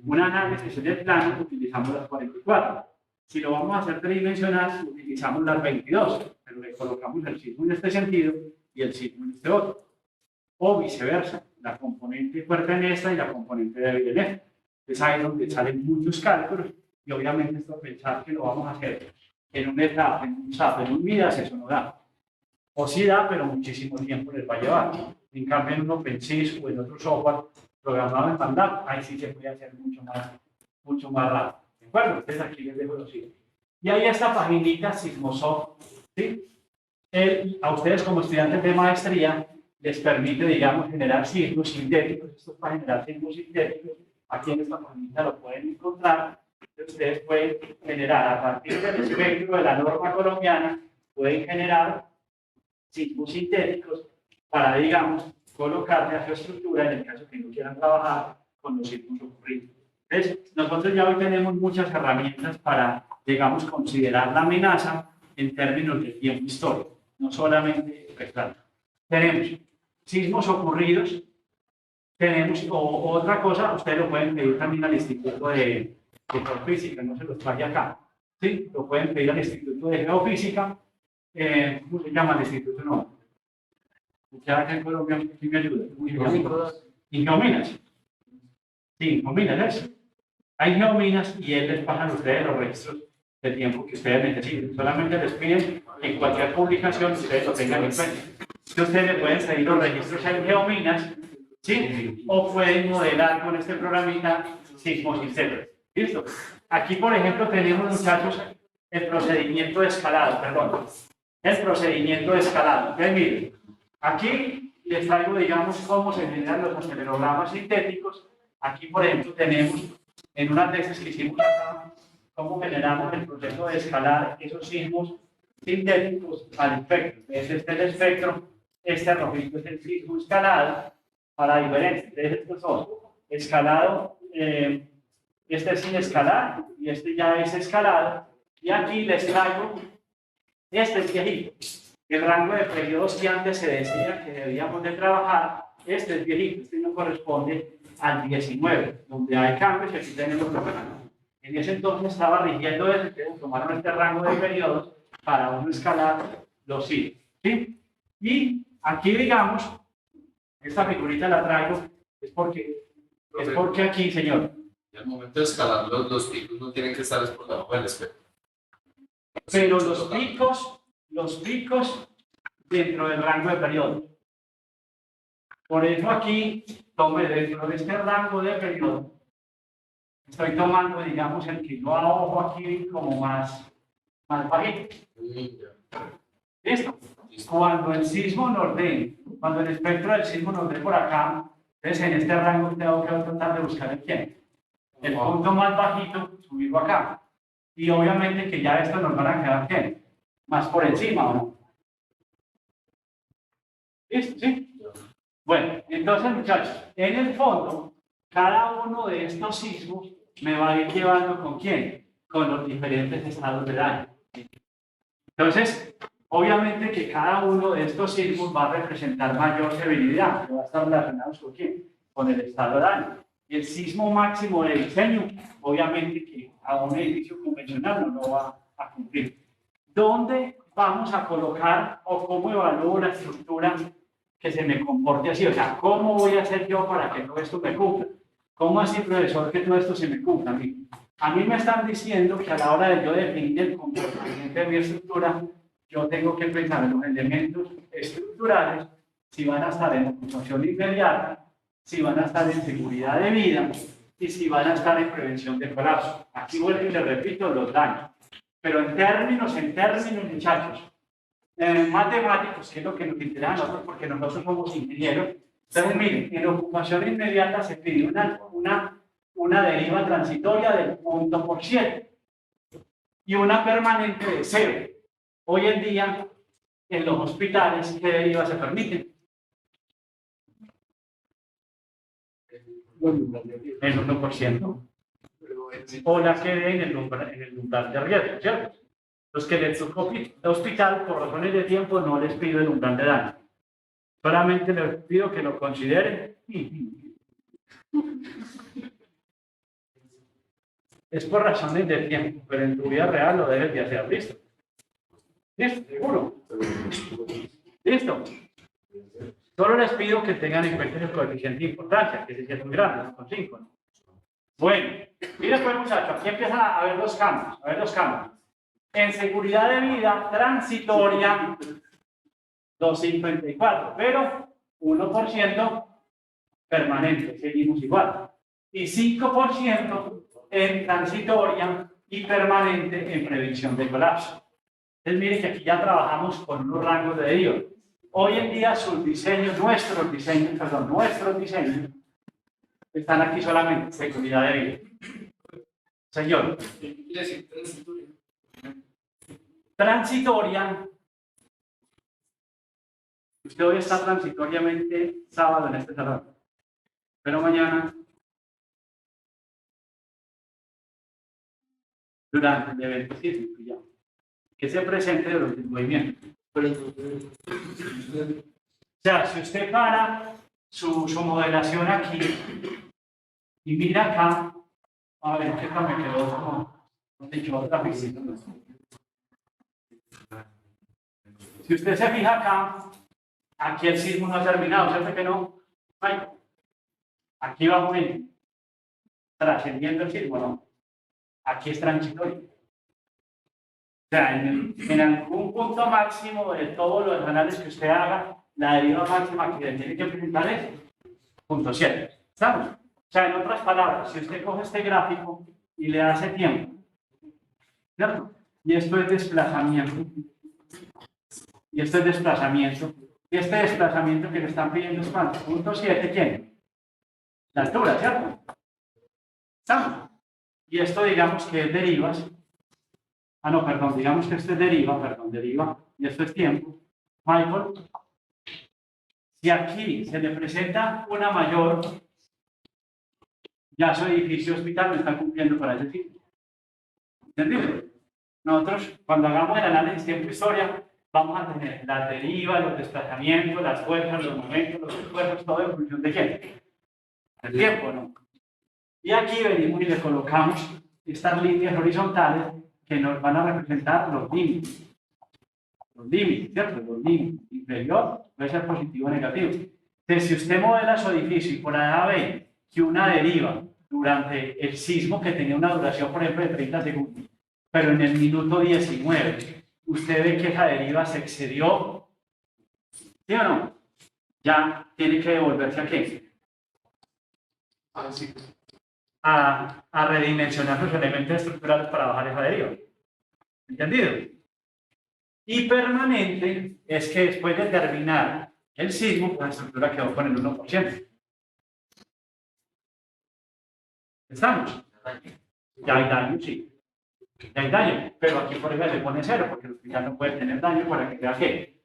un análisis del plano, utilizamos las 44. Si lo vamos a hacer tridimensional, utilizamos las 22, pero le colocamos el sismo en este sentido y el sismo en este otro. O viceversa, la componente fuerte en esta y la componente débil en esta. Es ahí donde salen muchos cálculos y obviamente esto pensar que lo vamos a hacer en un etapa, en un SAP, en un MIDAS, eso no da. O sí da, pero muchísimo tiempo les va a llevar. En cambio, en un OpenSys o en otro software programado en MATLAB, ahí sí se puede hacer mucho más rápido. ¿De acuerdo? Entonces aquí les dejo los signos. Y ahí esta paginita Sismosoft, ¿sí? A ustedes como estudiantes de maestría les permite, digamos, generar sismos sintéticos. Esto es para generar sismos sintéticos. Aquí en esta paginita lo pueden encontrar. Ustedes pueden generar, a partir del espectro de la norma colombiana, pueden generar sismos sintéticos para, digamos, colocarse a su estructura en el caso que no quieran trabajar con los sismos ocurridos. Entonces, nosotros ya hoy tenemos muchas herramientas para, digamos, considerar la amenaza en términos de tiempo histórico, no solamente espectral. tenemos sismos ocurridos, tenemos, o otra cosa, ustedes lo pueden pedir también al Instituto de Geofísica, no se los traje acá, ¿sí? Lo pueden pedir al Instituto de Geofísica, ¿cómo se llama el instituto? No, ya acá en Colombia, ¿quién me ayuda? ¿Cómo se llama? Geominas. Sí, Geominas, eso. Hay geominas y él les pasa a ustedes los registros del tiempo que ustedes necesiten. Solamente les piden que en cualquier publicación ustedes lo tengan en cuenta. Si ustedes le pueden pedir los registros en geominas, ¿sí? O pueden modelar con este programita sismos, etc. ¿Listo? Aquí, por ejemplo, tenemos, muchachos, el procedimiento de escalado, perdón. El procedimiento de escalado. Entonces, miren, aquí les traigo, digamos, cómo se generan los acelerogramas sintéticos. Aquí, por ejemplo, tenemos en una tesis que hicimos acá, cómo generamos el proceso de escalar esos sismos sintéticos al espectro. Este es el espectro, este rojito es el sismo escalado para diferencia. Entonces, estos son escalado, este es sin escalar y este ya es escalado. Y aquí les traigo, este es viejito. El rango de periodos que antes se decía que debíamos de trabajar, este es viejito, este no corresponde al 19, donde hay cambios y aquí tenemos los cambios. En ese entonces estaba rigiendo eso, entonces tomaron este rango de periodos para uno escalar los sitios, ¿sí? Y aquí, digamos, esta figurita la traigo, es porque aquí, señor. Y al momento de escalar los picos no tienen que estar por debajo del espectro. Pero los picos dentro del rango de periodo. Por eso aquí, tome dentro de este rango de periodo, estoy tomando, digamos, el que yo ojo aquí como más bajito. ¿Listo? Cuando el sismo nos dé, cuando el espectro del sismo nos dé por acá, entonces en este rango tengo que tratar de buscar el quién. El punto más bajito, subirlo acá. Y obviamente que ya esto nos van a quedar ¿qué? Más por encima, ¿o no? ¿Listo? ¿Sí? Bueno, entonces, muchachos, en el fondo, cada uno de estos sismos me va a ir llevando ¿con quién? Con los diferentes estados de daño. Entonces, obviamente que cada uno de estos sismos va a representar mayor severidad, que va a estar relacionado ¿con quién? Con el estado de daño. Y el sismo máximo de diseño, obviamente que a un edificio convencional no lo va a cumplir. ¿Dónde vamos a colocar o cómo evalúo la estructura que se me comporte así? O sea, ¿cómo voy a hacer yo para que todo esto me cumpla? ¿Cómo así, profesor, que todo esto se me cumpla? A mí me están diciendo que a la hora de yo definir el comportamiento de mi estructura, yo tengo que pensar en los elementos estructurales, si van a estar en ocupación inmediata, si van a estar en seguridad de vida y si van a estar en prevención de colapso. Aquí vuelvo y les repito los daños. Pero en términos, muchachos, matemáticos, que es lo que nos interesa a nosotros, porque nosotros somos ingenieros. Entonces, miren, en ocupación inmediata se pide una deriva transitoria del 0.7 y una permanente de 0. Hoy en día, en los hospitales, ¿qué derivas se permiten? El 1%. O la que dé en el umbral de riesgo, ¿cierto? Los que les tocó hospital, por razones de tiempo, no les pido el umbral de daño. Solamente les pido que lo consideren. Es por razones de tiempo, pero en tu vida real lo debes de hacer. ¿Listo? ¿Listo? ¿Seguro? ¿Listo? Solo les pido que tengan en cuenta el coeficiente de importancia, que es muy grande, con 5. ¿No? Bueno, miren pues, muchachos, aquí empiezan a ver los cambios. En seguridad de vida transitoria, 254, pero 1% permanente, seguimos igual. Y 5% en transitoria y permanente en prevención de colapso. Entonces, miren que aquí ya trabajamos con unos rangos de deriva. Hoy en día nuestros diseños, están aquí solamente, seguridad de vida. Señor. Transitoria. Usted hoy está transitoriamente sábado en este salón. Pero mañana, durante el evento sísmico, ya. Que se presente durante el movimiento. sea, si usted para su modelación aquí y mira acá, a ver, que esta me quedó como, no sé, yo otra visita. Si usted se fija acá, aquí el sismo no ha terminado, ¿cierto que no? Ay, aquí va muy trascendiendo el sismo, ¿no? Aquí es transitorio. O sea, en algún punto máximo de todos los análisis que usted haga, la deriva máxima que tiene que presentar es 0.7. ¿Estamos? O sea, en otras palabras, si usted coge este gráfico y le hace tiempo, ¿cierto? Y esto es desplazamiento. Y esto es desplazamiento. Y este desplazamiento que le están pidiendo es cuánto? 0.7, ¿quién? La altura, ¿cierto? ¿Estamos? Y esto digamos que es derivas. Ah, no, perdón, digamos que esto es deriva, y esto es tiempo. Michael, si aquí se le presenta una mayor, ya su edificio hospital no está cumpliendo para ese tipo. ¿Entendido? Nosotros, cuando hagamos el análisis tiempo-historia, vamos a tener las derivas, los desplazamientos, las fuerzas, los momentos, los esfuerzos, todo en función de quién. El tiempo, ¿no? Y aquí venimos y le colocamos estas líneas horizontales que nos van a representar los límites. Los límites, ¿cierto? Los límites. Inferior puede ser positivo o negativo. Entonces, si usted modela su edificio y por allá ve que una deriva durante el sismo que tenía una duración, por ejemplo, de 30 segundos, pero en el minuto 19, usted ve que esa deriva se excedió, ¿sí o no? Ya tiene que devolverse a qué? A redimensionar los elementos estructurales para bajar esa deriva. ¿Entendido? Y permanente es que después de terminar el sismo, la estructura quedó con el 1%. ¿Estamos? Ya hay daño, sí. Ya hay daño, pero aquí por ejemplo se pone 0, porque el hospital no puede tener daño para que sea ¿qué?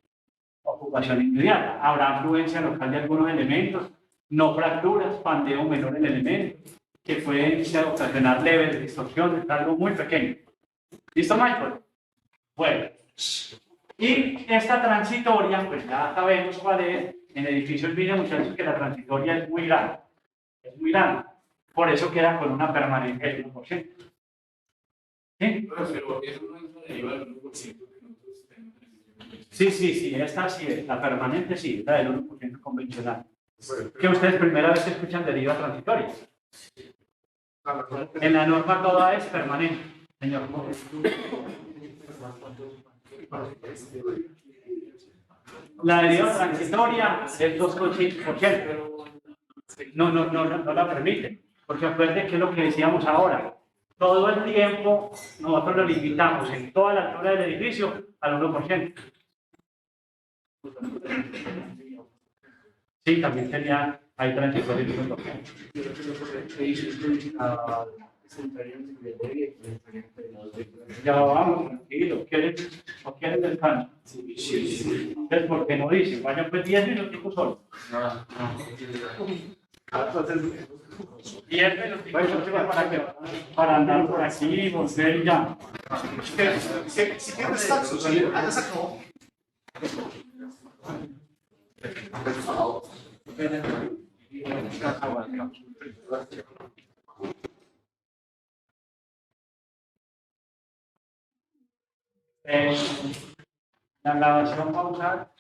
Ocupación inmediata. Habrá afluencia local de algunos elementos, no fracturas, pandeo menor en elementos, que pueden ocasionar leves distorsiones, algo muy pequeño. ¿Listo, Michael? Bueno. Y esta transitoria, pues ya sabemos cuál es. En edificios miren muchachos que la transitoria es muy grande. Es muy grande. Por eso queda con una permanencia del 1%. ¿Sí? Pero eso no es una deriva del 1%. Sí, esta sí es. La permanente sí, la del 1% convencional. Que ustedes primera vez escuchan deriva transitoria. En la norma toda es permanente, señor. La deriva transitoria es 2,5%. No la permite. Porque acuérdense que es lo que decíamos ahora. Todo el tiempo nosotros lo limitamos en toda la altura del edificio al 1%. Sí, también tenía ahí transitorio. Ya vamos, tranquilo. ¿Quieren descanso? Sí. Entonces, ¿por qué no dicen? Vayan pues 10 minutos solo. 10 minutos para andar por aquí, volver y ya. Si quieres descanso, ya se acabó. La grabación pausar.